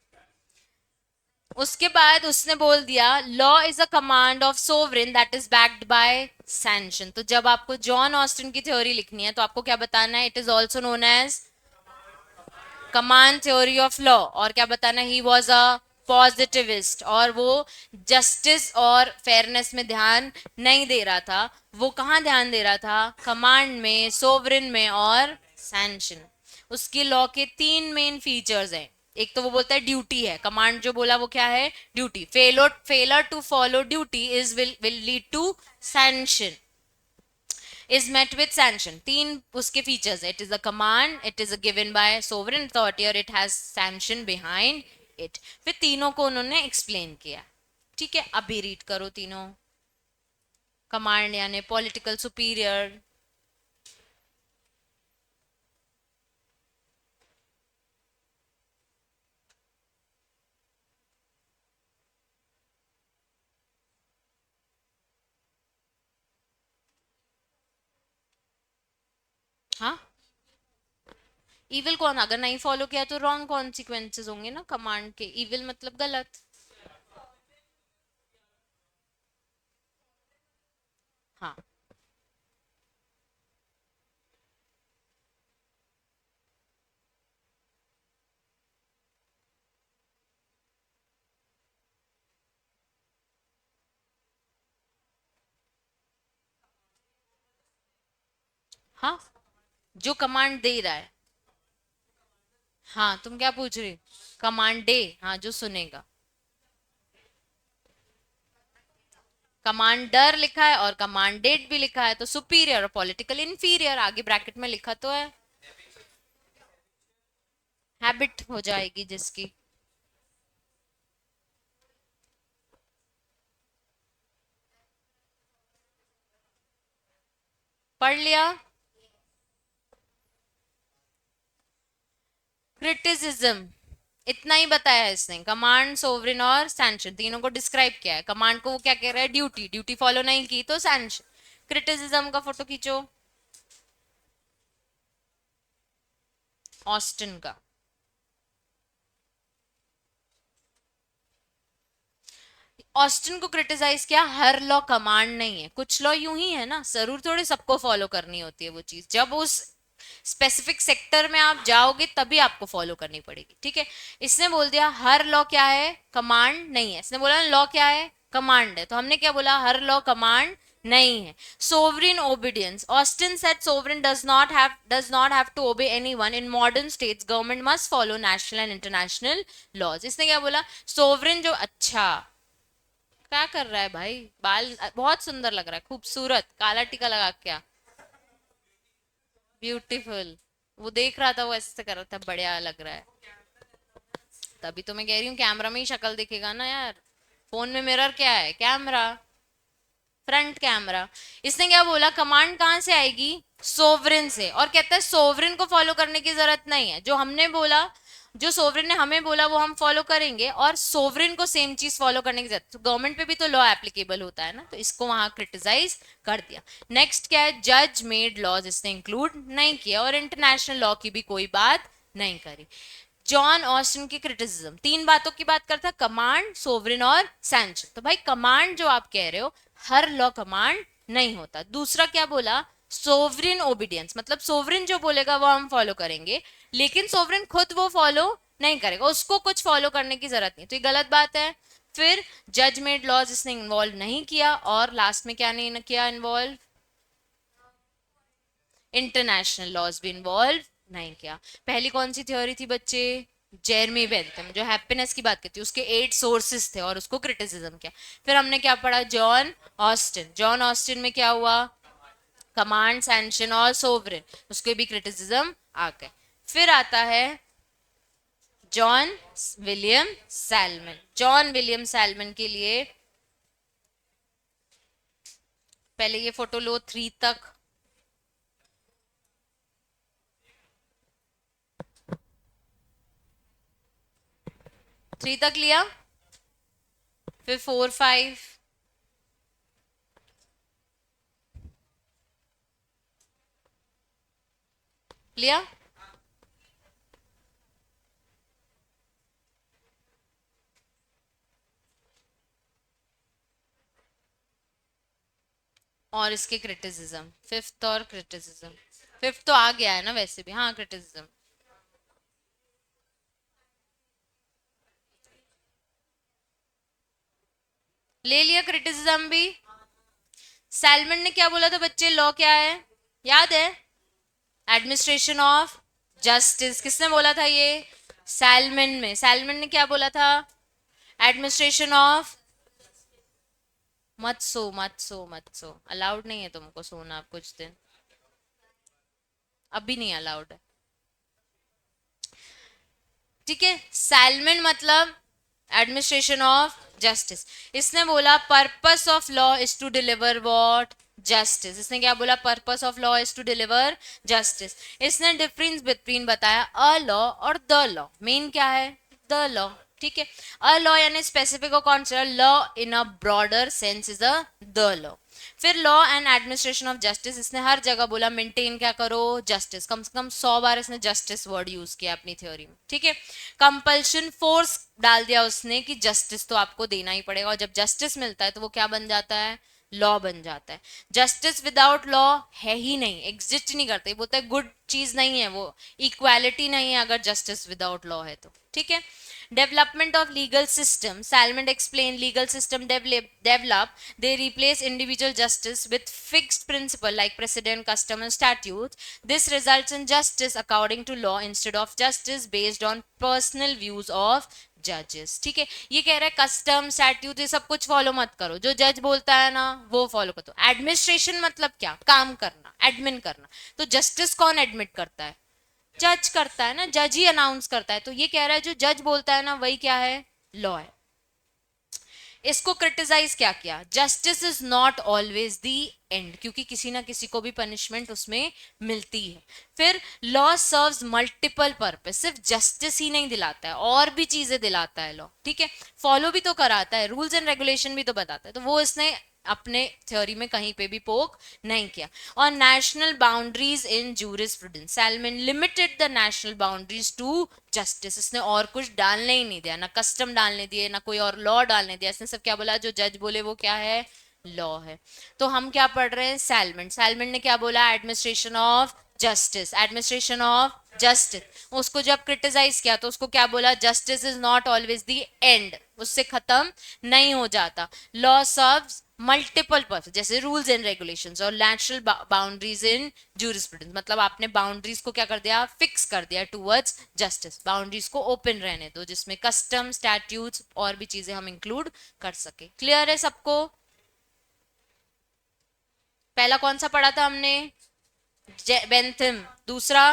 उसके बाद उसने बोल दिया law is a command of sovereign that is backed by sanction. तो जब आपको जॉन ऑस्टिन की थ्योरी लिखनी है तो आपको क्या बताना है, it is also known as command theory of law. और क्या बताना है, ही वॉज अ पॉजिटिविस्ट, और वो जस्टिस और फेयरनेस में ध्यान नहीं दे रहा था। वो कहाँ ध्यान दे रहा था, कमांड में, सोवरेन में और सैंक्शन। उसकी लॉ के तीन मेन फीचर्स हैं। एक तो वो बोलता है ड्यूटी है, कमांड जो बोला वो क्या है, duty. Failure to follow duty is will lead to sanction, is met with sanction। तीन उसके फीचर्स है, it is a command, it is given by sovereign authority और it has sanction behind it. फिर तीनों को उन्होंने एक्सप्लेन किया, ठीक है। अभी रीड करो तीनों। कमांड यानी पॉलिटिकल सुपीरियर, हाँ। इविल कौन, अगर नहीं फॉलो किया तो रॉन्ग कॉन्सिक्वेंसेस होंगे ना कमांड के, इविल मतलब गलत। हाँ, हाँ, जो कमांड दे रहा है। हाँ, तुम क्या पूछ रही, कमांड दे, हाँ जो सुनेगा। कमांडर लिखा है और कमांडेड भी लिखा है, तो सुपीरियर और पॉलिटिकल इंफीरियर आगे ब्रैकेट में लिखा तो है। हैबिट हो जाएगी जिसकी। पढ़ लिया। क्रिटिसिज्म इतना ही बताया है इसने, कमांड, सोवरेन और सैंक्शन तीनों को डिस्क्राइब किया है। कमांड को वो क्या कह रहा है, ड्यूटी, ड्यूटी फॉलो नहीं की तो सैंक्शन। क्रिटिसिज्म का फोटो खींचो, ऑस्टिन का। ऑस्टिन को क्रिटिसाइज किया, हर लॉ कमांड नहीं है, कुछ लॉ यूं ही है ना, जरूर थोड़ी सबको फॉलो करनी होती है वो चीज, जब उस स्पेसिफिक सेक्टर में आप जाओगे तभी आपको फॉलो करनी पड़ेगी, ठीक है। इसने बोल दिया हर लॉ क्या है, कमांड नहीं है। इसने बोला लॉ क्या है, कमांड है, तो हमने क्या बोला, हर लॉ कमांड नहीं है. Sovereign obedience. Austin said sovereign does not have to obey anyone. In modern states, government must follow national and international laws. इसने क्या बोला? Sovereign जो अच्छा क्या कर रहा है भाई, बाल बहुत सुंदर लग रहा है, खूबसूरत काला टीका लगा क्या, ब्यूटीफुल. वो देख रहा था, वो ऐसे कर रहा था, बढ़िया लग रहा है. तभी तो मैं कह रही हूँ कैमरा में ही शक्ल दिखेगा ना यार. फोन में मिरर क्या है, कैमरा, फ्रंट कैमरा. इसने क्या बोला, कमांड कहां से आएगी, सोवरेन से. और कहता है सोवरेन को फॉलो करने की जरूरत नहीं है, जो हमने बोला, जो सोवरेन ने हमें बोला वो हम फॉलो करेंगे, और सोवरेन को सेम चीज फॉलो करने की जरूरत. तो गवर्नमेंट पे भी तो लॉ एप्लीकेबल होता है ना, तो इसको वहां क्रिटिसाइज कर दिया. नेक्स्ट क्या है, जज मेड लॉज, इसने इंक्लूड नहीं किया, और इंटरनेशनल लॉ की भी कोई बात नहीं करी. जॉन ऑस्टिन की क्रिटिसिज्म, तीन बातों की बात करता है, कमांड, सोवरेन और सैंक्शन. तो भाई कमांड जो आप कह रहे हो, हर लॉ कमांड नहीं होता. दूसरा क्या बोला, सोवरेन ओबीडियंस, मतलब सोवरेन जो बोलेगा वो हम फॉलो करेंगे, लेकिन सोवरेन खुद वो फॉलो नहीं करेगा, उसको कुछ फॉलो करने की जरूरत नहीं. तो ये गलत बात है. फिर जज मेड लॉज इसने इन्वॉल्व नहीं किया, और लास्ट में क्या नहीं किया इन्वॉल्व, इंटरनेशनल लॉज भी इन्वॉल्व नहीं किया. पहली कौन सी थ्योरी थी बच्चे, जेरमी बेंथम, जो हैप्पीनेस की बात करती है, उसके 8 सोर्सेस थे और उसको क्रिटिसिज्म किया. फिर हमने क्या पढ़ा, जॉन ऑस्टिन. जॉन ऑस्टिन में क्या हुआ, कमांड, सैंक्शन और सोवरेन, उसके भी क्रिटिसिज्म आ गए. फिर आता है John William salmon. John William salmon के लिए पहले ये फोटो लो, 3 तक. 3 तक लिया, फिर 4 5 लिया. और इसके क्रिटिसिज्म, फिफ्थ और क्रिटिसिज्म, फिफ्थ तो आ गया है ना वैसे भी, हाँ क्रिटिसिज्म ले लिया. क्रिटिसिज्म भी. सैलमन ने क्या बोला था बच्चे, लॉ क्या है, याद है, एडमिनिस्ट्रेशन ऑफ जस्टिस. किसने बोला था ये, सैलमन में. सैलमन ने क्या बोला था, एडमिनिस्ट्रेशन ऑफ, मत सो मत सो मत सो, अलाउड नहीं है तुमको सोना आप कुछ दिन, अभी नहीं अलाउड है, ठीक है. सैलमन मतलब एडमिनिस्ट्रेशन ऑफ जस्टिस. इसने बोला purpose of law is to deliver what, justice. इसने क्या बोला, purpose of law is to deliver justice. इसने डिफरेंस बिटवीन बताया अ लॉ और द लॉ. मेन क्या है, द लॉ, ठीक है. अ लॉ यानी स्पेसिफिक और constitute, law in a broader sense is a the law. फिर law and administration of justice, इसने हर जगह बोला मेंटेन क्या करो, जस्टिस. कम से कम 100 बार इसने जस्टिस वर्ड यूज किया अपनी थ्योरी में, ठीक है. कंपल्शन, फोर्स डाल दिया उसने कि जस्टिस तो आपको देना ही पड़ेगा, और जब जस्टिस मिलता है तो वो क्या बन जाता है, लॉ बन जाता है. जस्टिस विदाउट लॉ है ही नहीं, एग्जिस्ट नहीं करते. बोलता है गुड चीज नहीं है वो, इक्वालिटी नहीं है अगर जस्टिस विदाउट लॉ है तो, ठीक है. Development of legal system, Salmond explained legal system develop, they replace individual justice with fixed principle like precedent, custom and statutes. This results in justice according to law instead of justice based on personal views of जजेस, ठीक है. ये कह रहा है custom, statute, ये सब कुछ फॉलो मत करो, जो जज बोलता है ना वो फॉलो करो. एडमिनिस्ट्रेशन मतलब क्या, काम करना, एडमिन करना. तो जस्टिस कौन एडमिट करता है, जज करता है ना, जज ही अनाउंस करता है. तो ये कह रहा है जो जज बोलता है ना वही क्या है, लॉ है. इसको क्रिटिसाइज क्या किया, justice is not always the and, क्योंकि किसी ना किसी को भी पनिशमेंट उसमें मिलती है. फिर लॉ सर्व्स मल्टीपल पर्पस, सिर्फ जस्टिस ही नहीं दिलाता है, और भी चीजें दिलाता है लॉ, ठीक है. फॉलो भी तो कराता है, रूल्स एंड रेगुलेशन भी तो बताता है. तो वो इसने अपने थ्योरी में कहीं पे भी पोक नहीं किया. और national boundaries in jurisprudence, Salmond limited the national boundaries to justice. इसने और कुछ डालने ही नहीं दिया, ना कस्टम डालने दिए, ना कोई और लॉ डालने दिया. इसने सब क्या बोला, जो जज बोले वो क्या है, लॉ है. तो हम क्या पढ़ रहे हैं, सैलमन. सैलमन ने क्या बोला, administration of justice, administration of justice. उसको जब क्रिटिसाइज किया तो उसको क्या बोला, justice is not always the end, उससे खत्म नहीं हो जाता. लॉ सर्व्स मल्टीपल पर्पस, जैसे रूल्स एंड रेगुलेशंस और नेचुरल बाउंड्रीज इन जूरिस्प्रूडेंस, मतलब आपने बाउंड्रीज को क्या कर दिया, फिक्स कर दिया टुवर्ड्स जस्टिस, बाउंड्रीज को ओपन रहने दो जिसमें कस्टम, स्टैट्यूट्स और भी चीजें हम इंक्लूड कर सके। क्लियर है सबको? पहला कौन सा पढ़ा था हमने? बेंथम, दूसरा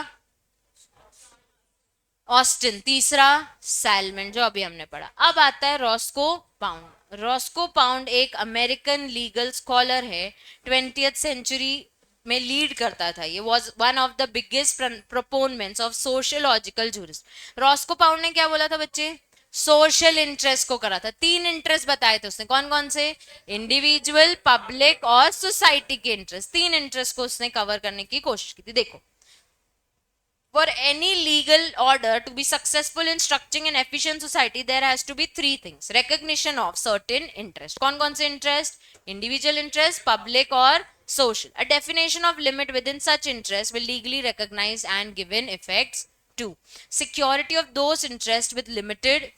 ऑस्टिन, तीसरा सैलमन जो अभी हमने पढ़ा। अब आता है रॉस्को पाउंड। रॉस्को पाउंड एक अमेरिकन लीगल स्कॉलर है, 20th सेंचुरी में लीड करता था। ये was one of the biggest proponents of sociological jurist. Roscoe pound ने क्या बोला था बच्चे? सोशल इंटरेस्ट को करा था। 3 इंटरेस्ट बताए थे उसने, कौन कौन से? इंडिविजुअल, पब्लिक और सोसाइटी के इंटरेस्ट। 3 इंटरेस्ट को उसने कवर करने की कोशिश की थी। देखो, for any legal order to be successful in structuring an efficient society, there has to be 3 things: recognition of certain interest, कौन कौन से interest? Individual interest, public और social. A definition of limit within such interest will legally recognize and given effects to security of those interests with limited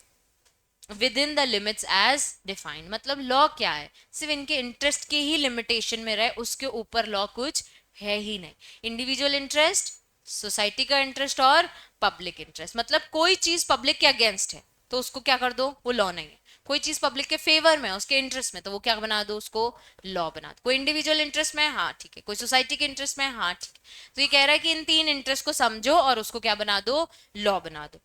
within the limits as defined. मतलब law क्या है? सिर्फ इनके interest के ही limitation में रहे, उसके ऊपर लॉ कुछ है ही नहीं। इंडिविजुअल इंटरेस्ट, सोसाइटी का इंटरेस्ट और पब्लिक इंटरेस्ट, मतलब कोई चीज पब्लिक के अगेंस्ट है तो उसको क्या कर दो, वो लॉ नहीं है। कोई चीज पब्लिक के फेवर में है, उसके इंटरेस्ट में, तो वो क्या बना दो, उसको लॉ बना दो। कोई इंडिविजुअल इंटरेस्ट में है, हाँ ठीक है। कोई सोसाइटी के इंटरेस्ट में है, हाँ ठीक है। तो ये कह रहा है कि इन 3 इंटरेस्ट को समझो और उसको क्या बना दो, लॉ बना दो।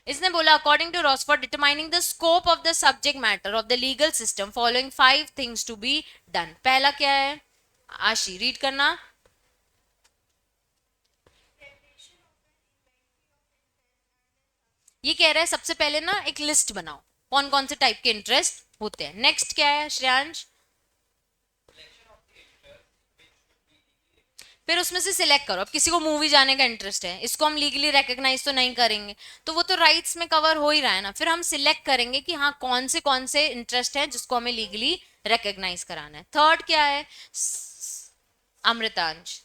इसने बोला according to Ross, for determining the scope of the subject matter of the legal system following 5 things to be done. पहला क्या है? आशी रीड करना। ये कह रहा है सबसे पहले ना एक लिस्ट बनाओ कौन कौन से टाइप के इंटरेस्ट होते हैं। नेक्स्ट क्या है श्रेयांश? फिर उसमें से सिलेक्ट करो। अब किसी को मूवी जाने का इंटरेस्ट है, इसको हम लीगली रिकॉग्नाइज तो नहीं करेंगे, तो वो तो राइट्स में कवर हो ही रहा है ना। फिर हम सिलेक्ट करेंगे कि हाँ कौन से इंटरेस्ट है जिसको हमें लीगली रिकॉग्नाइज कराना है। थर्ड क्या है? अमृतांश।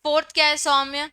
फोर्थ क्या है सौम्य?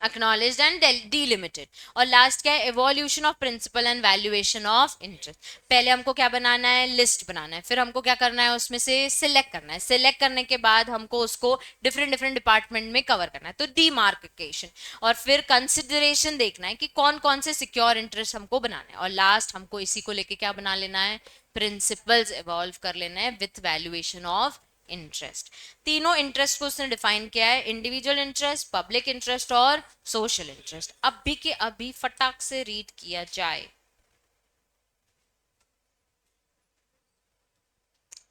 acknowledged and delimited। और लास्ट क्या है? evolution of principle and valuation of interest। पहले हमको क्या बनाना है? लिस्ट बनाना है। फिर हमको क्या करना है? उसमें से सिलेक्ट करना है। सिलेक्ट करने के बाद हमको उसको डिफरेंट डिफरेंट डिपार्टमेंट में कवर करना है, तो डीमार्केशन। और फिर कंसिडरेशन देखना है कि कौन कौन से सिक्योर इंटरेस्ट हमको बनाना है। और लास्ट हमको इसी को लेके क्या बना लेना है? प्रिंसिपल्स इवॉल्व कर लेना है विथ वैल्यूएशन ऑफ इंटरेस्ट। तीनों इंटरेस्ट को उसने डिफाइन किया है, इंडिविजुअल इंटरेस्ट, पब्लिक इंटरेस्ट और सोशल इंटरेस्ट। अभी के अभी फटाक से रीड किया जाए।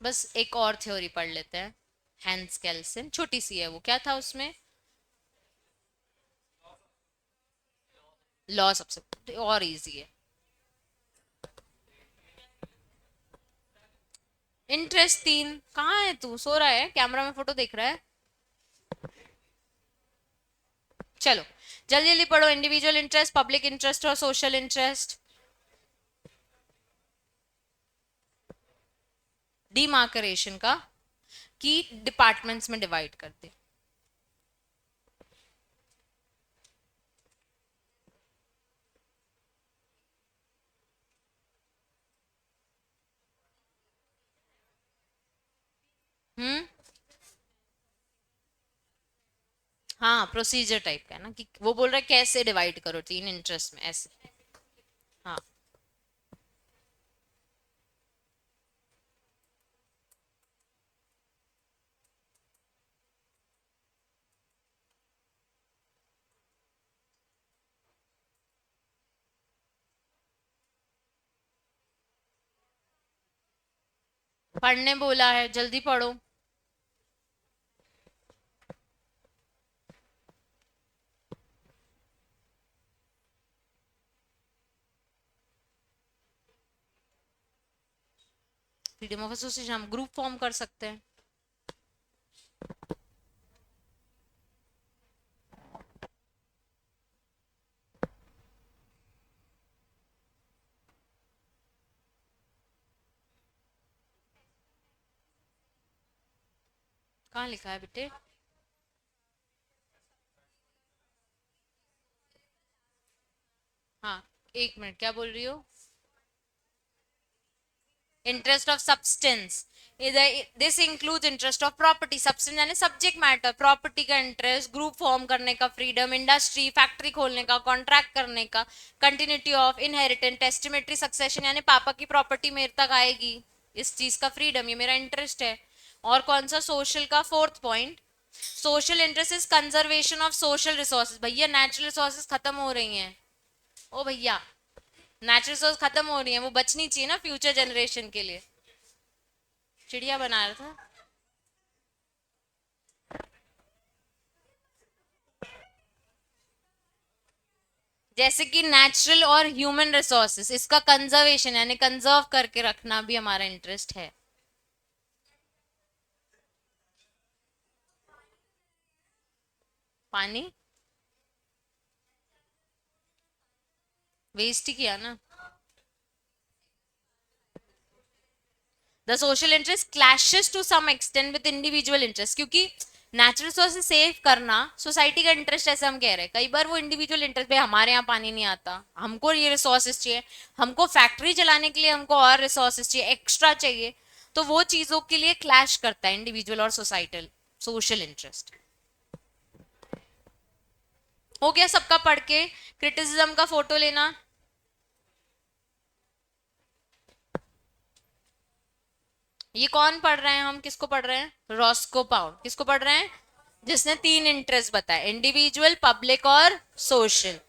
बस एक और थ्योरी पढ़ लेते हैं, हैंस केल्सन, छोटी सी है वो। क्या था उसमें? लॉ सबसे और इजी है। इंटरेस्ट 3। कहाँ है तू? सो रहा है? कैमरा में फोटो देख रहा है? चलो जल्दी जल्दी पढ़ो। इंडिविजुअल इंटरेस्ट, पब्लिक इंटरेस्ट और सोशल इंटरेस्ट। डीमार्केशन का की डिपार्टमेंट्स में डिवाइड कर दे। हम्म, हाँ प्रोसीजर टाइप का है ना, कि वो बोल रहा है कैसे डिवाइड करो 3 इंटरेस्ट में ऐसे। हाँ पढ़ने बोला है, जल्दी पढ़ो। फ्रीडम ऑफ एसोसिएशन हम ग्रुप फॉर्म कर सकते हैं। कहाँ लिखा है बेटे? हाँ, एक मिनट, क्या बोल रही हो? Interest of substance, this includes interest of property. Substance यानी सब्जेक्ट मैटर, प्रॉपर्टी का इंटरेस्ट, ग्रुप फॉर्म करने का फ्रीडम, इंडस्ट्री फैक्ट्री खोलने का, कॉन्ट्रैक्ट करने का, कंटिन्यूटी ऑफ इनहेरिटेंस, टेस्टिमेटरी सक्सेशन यानी पापा की प्रॉपर्टी मेरे तक आएगी, इस चीज का फ्रीडम, ये मेरा इंटरेस्ट है। और कौन सा? सोशल का fourth point, social interest is conservation of social resources. भैया नेचुरल रिसोर्सेज खत्म हो रही हैं, ओ भैया नेचुरल रिसोर्स खत्म हो रही है, वो बचनी चाहिए ना फ्यूचर जनरेशन के लिए। चिड़िया बना रहा था। जैसे कि नेचुरल और ह्यूमन रिसोर्सेस, इसका कंजर्वेशन यानी कंजर्व करके रखना भी हमारा इंटरेस्ट है। पानी वेस्ट ही किया ना। The social interest clashes to some extent with individual interest, क्योंकि नेचुरल रिसोर्सेज सेव करना सोसाइटी का इंटरेस्ट, ऐसे हम कह रहे हैं। कई बार वो इंडिविजुअल इंटरेस्ट, भाई हमारे यहाँ पानी नहीं आता, हमको ये रिसोर्सेज चाहिए, हमको फैक्ट्री चलाने के लिए हमको और रिसोर्सेज चाहिए, एक्स्ट्रा चाहिए, तो वो चीजों के लिए क्लैश करता है इंडिविजुअल और सोसाइटल सोशल इंटरेस्ट। हो गया सबका पढ़ के? क्रिटिसिज्म का फोटो लेना। ये कौन पढ़ रहे हैं? हम किसको पढ़ रहे हैं? Roscoe pound. किसको पढ़ रहे हैं? जिसने तीन इंटरेस्ट बताए, इंडिविजुअल, पब्लिक और सोशल।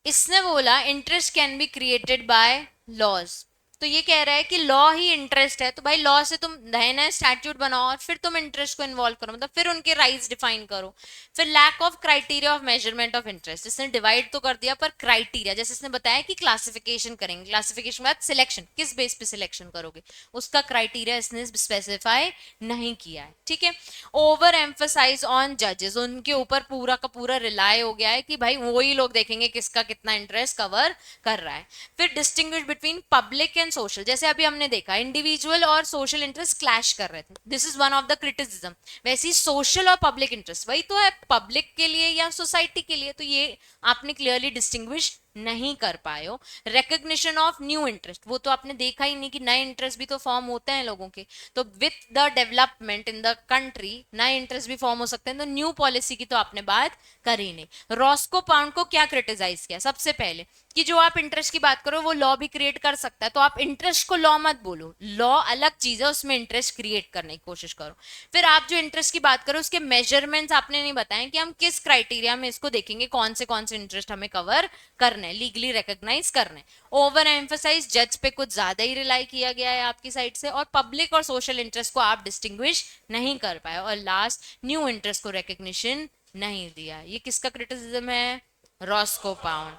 इसने बोला interest can be created by laws. तो ये कह रहा है कि लॉ ही इंटरेस्ट है, तो भाई लॉ से तुम नए नए स्टैट्यूट बनाओ और फिर तुम इंटरेस्ट को इन्वॉल्व करो, मतलब फिर उनके राइट्स डिफाइन करो। फिर lack of criteria of measurement of interest, इसने डिवाइड तो कर दिया पर क्राइटेरिया, जैसे इसने बताया कि क्लासिफिकेशन करेंगे, क्लासिफिकेशन के बाद सिलेक्शन, किस बेस पे सिलेक्शन करोगे, उसका क्राइटेरिया इसने स्पेसिफाई नहीं किया है। ठीक है। ओवर एम्फोसाइज ऑन जजेस, उनके ऊपर पूरा का पूरा रिलाय हो गया है कि भाई वही लोग देखेंगे किसका कितना इंटरेस्ट कवर कर रहा है। फिर distinguish between public and social, जैसे अभी हमने देखा इंडिविजुअल और सोशल इंटरेस्ट क्लैश कर रहे थे, this is one of the criticism. वैसे ही सोशल और पब्लिक इंटरेस्ट वही तो है, पब्लिक के लिए या सोसाइटी के लिए, तो ये आपने क्लियरली डिस्टिंग्विश नहीं कर पाए हो। रिकग्निशन ऑफ न्यू इंटरेस्ट, वो तो आपने देखा ही नहीं कि नए इंटरेस्ट भी तो फॉर्म होते हैं लोगों के, तो with the development in the country नए इंटरेस्ट भी फॉर्म हो सकते हैं, तो न्यू पॉलिसी की तो आपने बात करी नहीं। रॉस्को पाउंड को क्या क्रिटिसाइज किया? सबसे पहले कि जो आप इंटरेस्ट की बात करो वो लॉ भी क्रिएट कर सकता है, तो आप इंटरेस्ट को लॉ मत बोलो, लॉ अलग चीज है, उसमें इंटरेस्ट क्रिएट करने की कोशिश करो। फिर आप जो इंटरेस्ट की बात करो उसके मेजरमेंट्स आपने नहीं बताए कि हम किस क्राइटेरिया में इसको देखेंगे, कौन से इंटरेस्ट हमें कवर करने, लीगली रिकॉग्नाइज करने। ओवर एम्फोसाइज, जज पे कुछ ज्यादा ही रिलाई किया गया है आपकी साइड से, और पब्लिक और सोशल इंटरेस्ट को आप डिस्टिंग्विश नहीं कर पाए, और लास्ट न्यू इंटरेस्ट को रिकग्निशन नहीं दिया। ये किसका क्रिटिसिज्म है? Roscoe pound.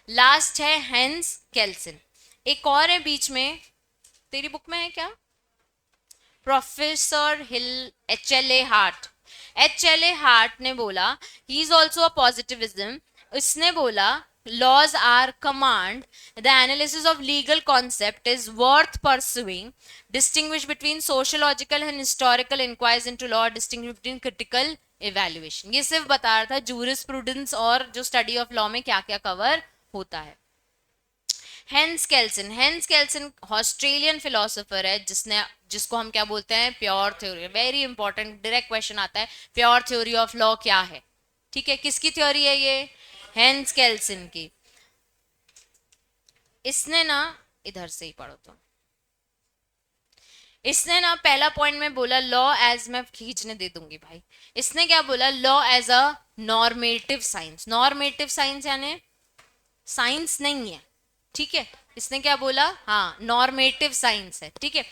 लास्ट है हेंस केल्सन। एक और है बीच में, तेरी बुक में है क्या? Professor hill, H L A heart. H L A heart ने बोला, he is also a positivism. इसने बोला laws are command, the analysis of legal concept is worth pursuing, distinguish between sociological and historical inquiries into law, distinguish between critical evaluation। ये सिर्फ बता रहा था jurisprudence और जो स्टडी ऑफ लॉ में क्या क्या कवर होता है। हेंस केल्सन ऑस्ट्रेलियन फिलोसोफर है, जिसको हम क्या बोलते हैं? Pure theory. Very important direct question आता है, प्योर थ्योरी ऑफ लॉ क्या है? ठीक है, किसकी थ्योरी है ये? हेंस केल्सन की। इसने ना, इधर से ही पढ़ो तो, इसने ना पहला पॉइंट में बोला लॉ एज, मैं खींचने दे दूंगी भाई, इसने क्या बोला? Law as a normative science. Normative science यानी साइंस नहीं है, ठीक है। इसने क्या बोला? हाँ, नॉर्मेटिव साइंस है, ठीक है।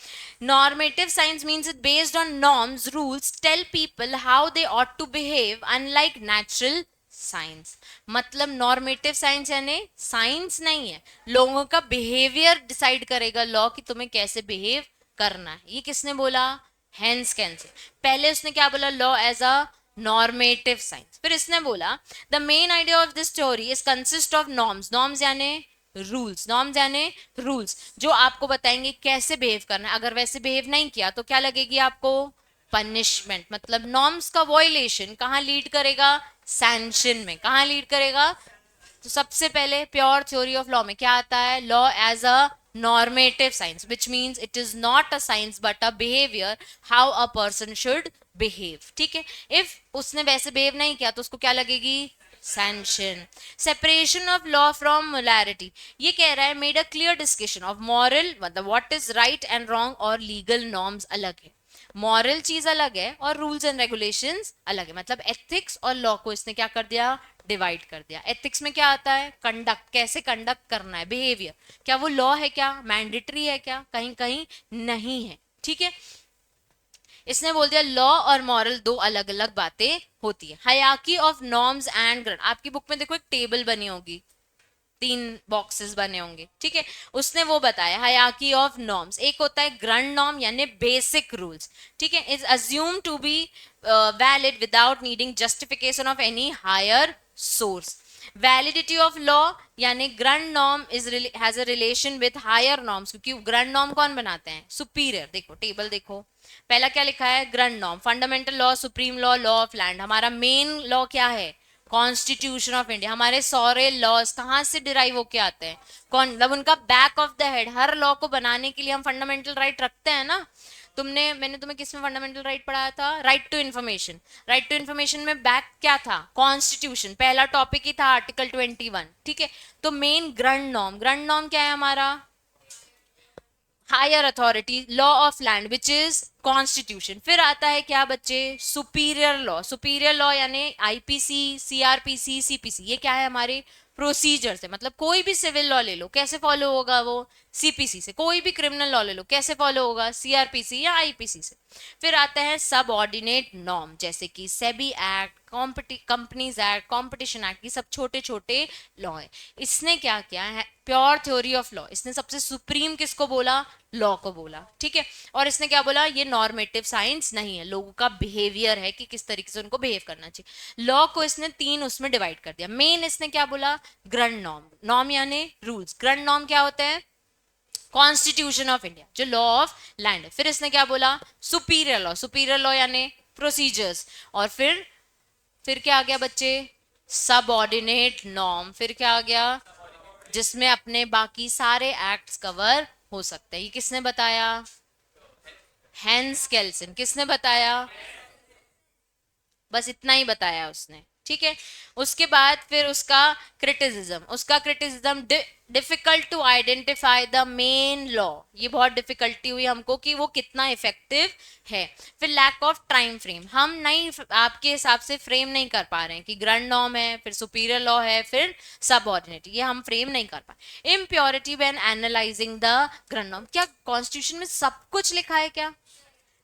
Normative science means it based on norms, rules, tell people how they ought to behave, unlike natural science. मतलब नॉर्मेटिव साइंस यानी साइंस नहीं है, लोगों का बिहेवियर डिसाइड करेगा लॉ कि तुम्हें कैसे बिहेव करना है। ये किसने बोला? Hans Kelsen. पहले उसने क्या बोला? Law as a normative science. फिर इसने बोला the main idea of this theory is consist of norms. Norms यानी रूल्स, नॉर्म्स यानी रूल्स जो आपको बताएंगे कैसे बिहेव करना है। अगर वैसे बिहेव नहीं किया तो क्या लगेगी आपको? पनिशमेंट, मतलब नॉर्म्स का वॉयलेशन कहाँ लीड करेगा, सैंक्शन में। कहाँ लीड करेगा, तो सबसे पहले प्योर थ्योरी ऑफ लॉ में क्या आता है, law as a normative science, which means it is not a science but a behavior, how a person should behave, ठीक है। if उसने वैसे behave नहीं किया तो उसको क्या लगेगी, sanction। separation of law from morality, ये कह रहा है made a clear distinction of moral, मतलब what is right and wrong और legal norms अलग है। मॉरल चीज अलग है और रूल्स एंड रेगुलेशंस अलग है, मतलब एथिक्स और लॉ को इसने क्या कर दिया, डिवाइड कर दिया। एथिक्स में क्या आता है, कंडक्ट, कैसे कंडक्ट करना है, बिहेवियर। क्या वो लॉ है, क्या मैंडेटरी है, क्या कहीं कहीं नहीं है, ठीक है। इसने बोल दिया लॉ और मॉरल दो अलग अलग बातें होती है। Hierarchy of norms and grade, आपकी बुक में देखो एक टेबल बनी होगी, 3 बॉक्सेस बने होंगे, ठीक है। उसने वो बताया हायरार्की ऑफ नॉर्म्स, एक होता है ग्रैंड नॉर्म यानी बेसिक रूल्स, ठीक है, is assume to be valid without needing justification of any higher source. Validity of law यानी grand norm is has a relation with higher norms, क्योंकि grand norm कौन बनाते हैं, सुपीरियर। देखो table देखो, पहला क्या लिखा है, grand norm, fundamental law, supreme law, law of land. हमारा मेन लॉ क्या है, कॉन्स्टिट्यूशन ऑफ इंडिया। हमारे सारे लॉज कहाँ से डिराइव होके आते हैं, कौन, मतलब उनका back of the head. Her law को बनाने के लिए हम फंडामेंटल राइट रखते हैं ना। मैंने तुम्हें किस में फंडामेंटल राइट पढ़ाया था, right to information. Right to information में बैक क्या था, कॉन्स्टिट्यूशन, पहला टॉपिक ही था आर्टिकल 21, ठीक है। तो main grand norm, grand norm क्या है हमारा, higher authority, law of land which is constitution. फिर आता है क्या बच्चे, सुपीरियर लॉ। सुपीरियर लॉ यानी आईपीसी, सीआरपीसी, सीपीसी, ये क्या है हमारे प्रोसीजर से, मतलब कोई भी सिविल लॉ ले लो कैसे फॉलो होगा वो, सीपीसी से। कोई भी क्रिमिनल लॉ ले लो कैसे फॉलो होगा, सीआरपीसी या आईपीसी से। फिर आता है सब ऑर्डिनेट नॉर्म, जैसे कि SEBI act, companies act, competition act, ये सब छोटे छोटे लॉ है। इसने क्या किया है, प्योर थ्योरी ऑफ लॉ, इसने सबसे सुप्रीम किसको बोला, लॉ को बोला, ठीक है। और इसने क्या बोला, ये नॉर्मेटिव साइंस नहीं है, लोगों का बिहेवियर है कि किस तरीके से उनको बिहेव करना चाहिए। लॉ को इसने 3 उसमें डिवाइड कर दिया। मेन इसने क्या बोला, ग्रैंड नॉर्म, नॉर्म यानी रूल्स, ग्रैंड नॉर्म क्या होते हैं, कॉन्स्टिट्यूशन ऑफ इंडिया जो लॉ ऑफ लैंड है। फिर इसने क्या बोला, सुपीरियर लॉ, सुपीरियर लॉ यानी प्रोसीजर्स। और फिर क्या आ गया बच्चे, सब ऑर्डिनेट नॉर्म। फिर क्या आ गया, जिसमें अपने बाकी सारे एक्ट्स कवर हो सकते हैं। ये किसने बताया, हैंस केल्सन। किसने बताया, बस इतना ही बताया उसने, ठीक है। उसके बाद फिर उसका criticism difficult to identify the main law, ये बहुत डिफिकल्टी हुई हमको कि वो कितना इफेक्टिव है। फिर लैक ऑफ टाइम फ्रेम, हम नहीं आपके हिसाब से फ्रेम नहीं कर पा रहे हैं कि ग्रैंड नॉर्म है, फिर सुपीरियर लॉ है, फिर सबऑर्डिनेट, ये हम फ्रेम नहीं कर पाए। Impurity when analysing the grand norm, क्या कॉन्स्टिट्यूशन में सब कुछ लिखा है, क्या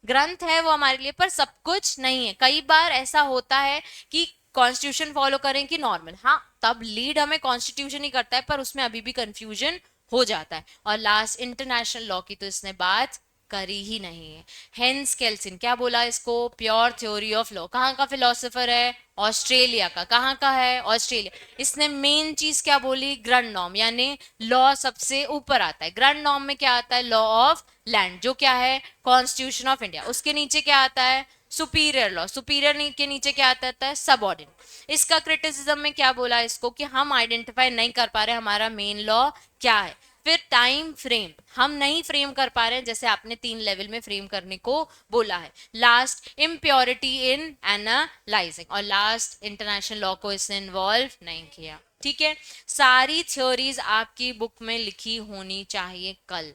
ग्रंथ है वो हमारे लिए, पर सब कुछ नहीं है। कई बार ऐसा होता है कि कॉन्स्टिट्यूशन फॉलो करें कि नॉर्मल, हाँ तब लीड हमें कॉन्स्टिट्यूशन ही करता है, पर उसमें अभी भी कंफ्यूजन हो जाता है। और लास्ट इंटरनेशनल लॉ की तो इसने बात करी ही नहीं है। हेंस केल्सिन क्या बोला इसको, प्योर थ्योरी ऑफ लॉ। कहाँ का फिलोसोफर है, ऑस्ट्रेलिया का। कहाँ का है, ऑस्ट्रेलिया। इसने मेन चीज क्या बोली, ग्रैंड नॉर्म, यानी लॉ सबसे ऊपर आता है। ग्रैंड नॉर्म में क्या आता है, लॉ ऑफ लैंड जो क्या है, कॉन्स्टिट्यूशन ऑफ इंडिया। उसके नीचे क्या आता है, सुपीरियर लॉ। सुपीरियर के नीचे क्या आता है, सबऑर्डिनेट। इसका क्रिटिसिज्म में क्या बोला इसको कि हम आइडेंटिफाई नहीं कर पा रहे हमारा मेन लॉ क्या है। फिर टाइम फ्रेम, हम नहीं फ्रेम कर पा रहे हैं, जैसे आपने 3 लेवल में फ्रेम करने को बोला है। लास्ट इम्प्योरिटी इन एनालाइजिंग, और लास्ट इंटरनेशनल लॉ को इसने इन्वॉल्व नहीं किया, ठीक है। सारी थ्योरीज आपकी बुक में लिखी होनी चाहिए कल,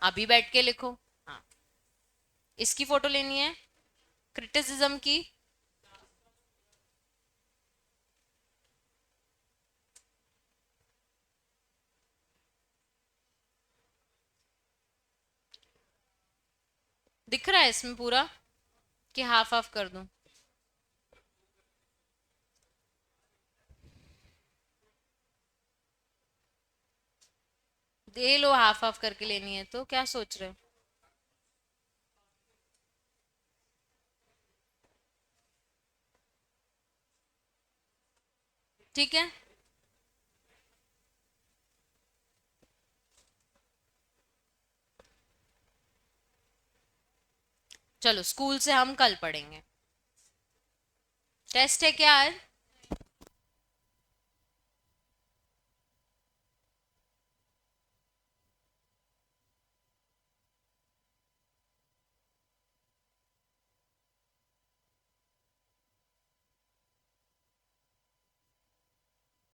अभी बैठ के लिखो। हाँ, इसकी फोटो लेनी है, क्रिटिसिज्म की। दिख रहा है इसमें पूरा कि हाफ हाफ कर दूं, दे लो, हाफ हाफ करके लेनी है तो क्या सोच रहे हो। ठीक है, चलो स्कूल से हम कल पढ़ेंगे। टेस्ट है क्या आज?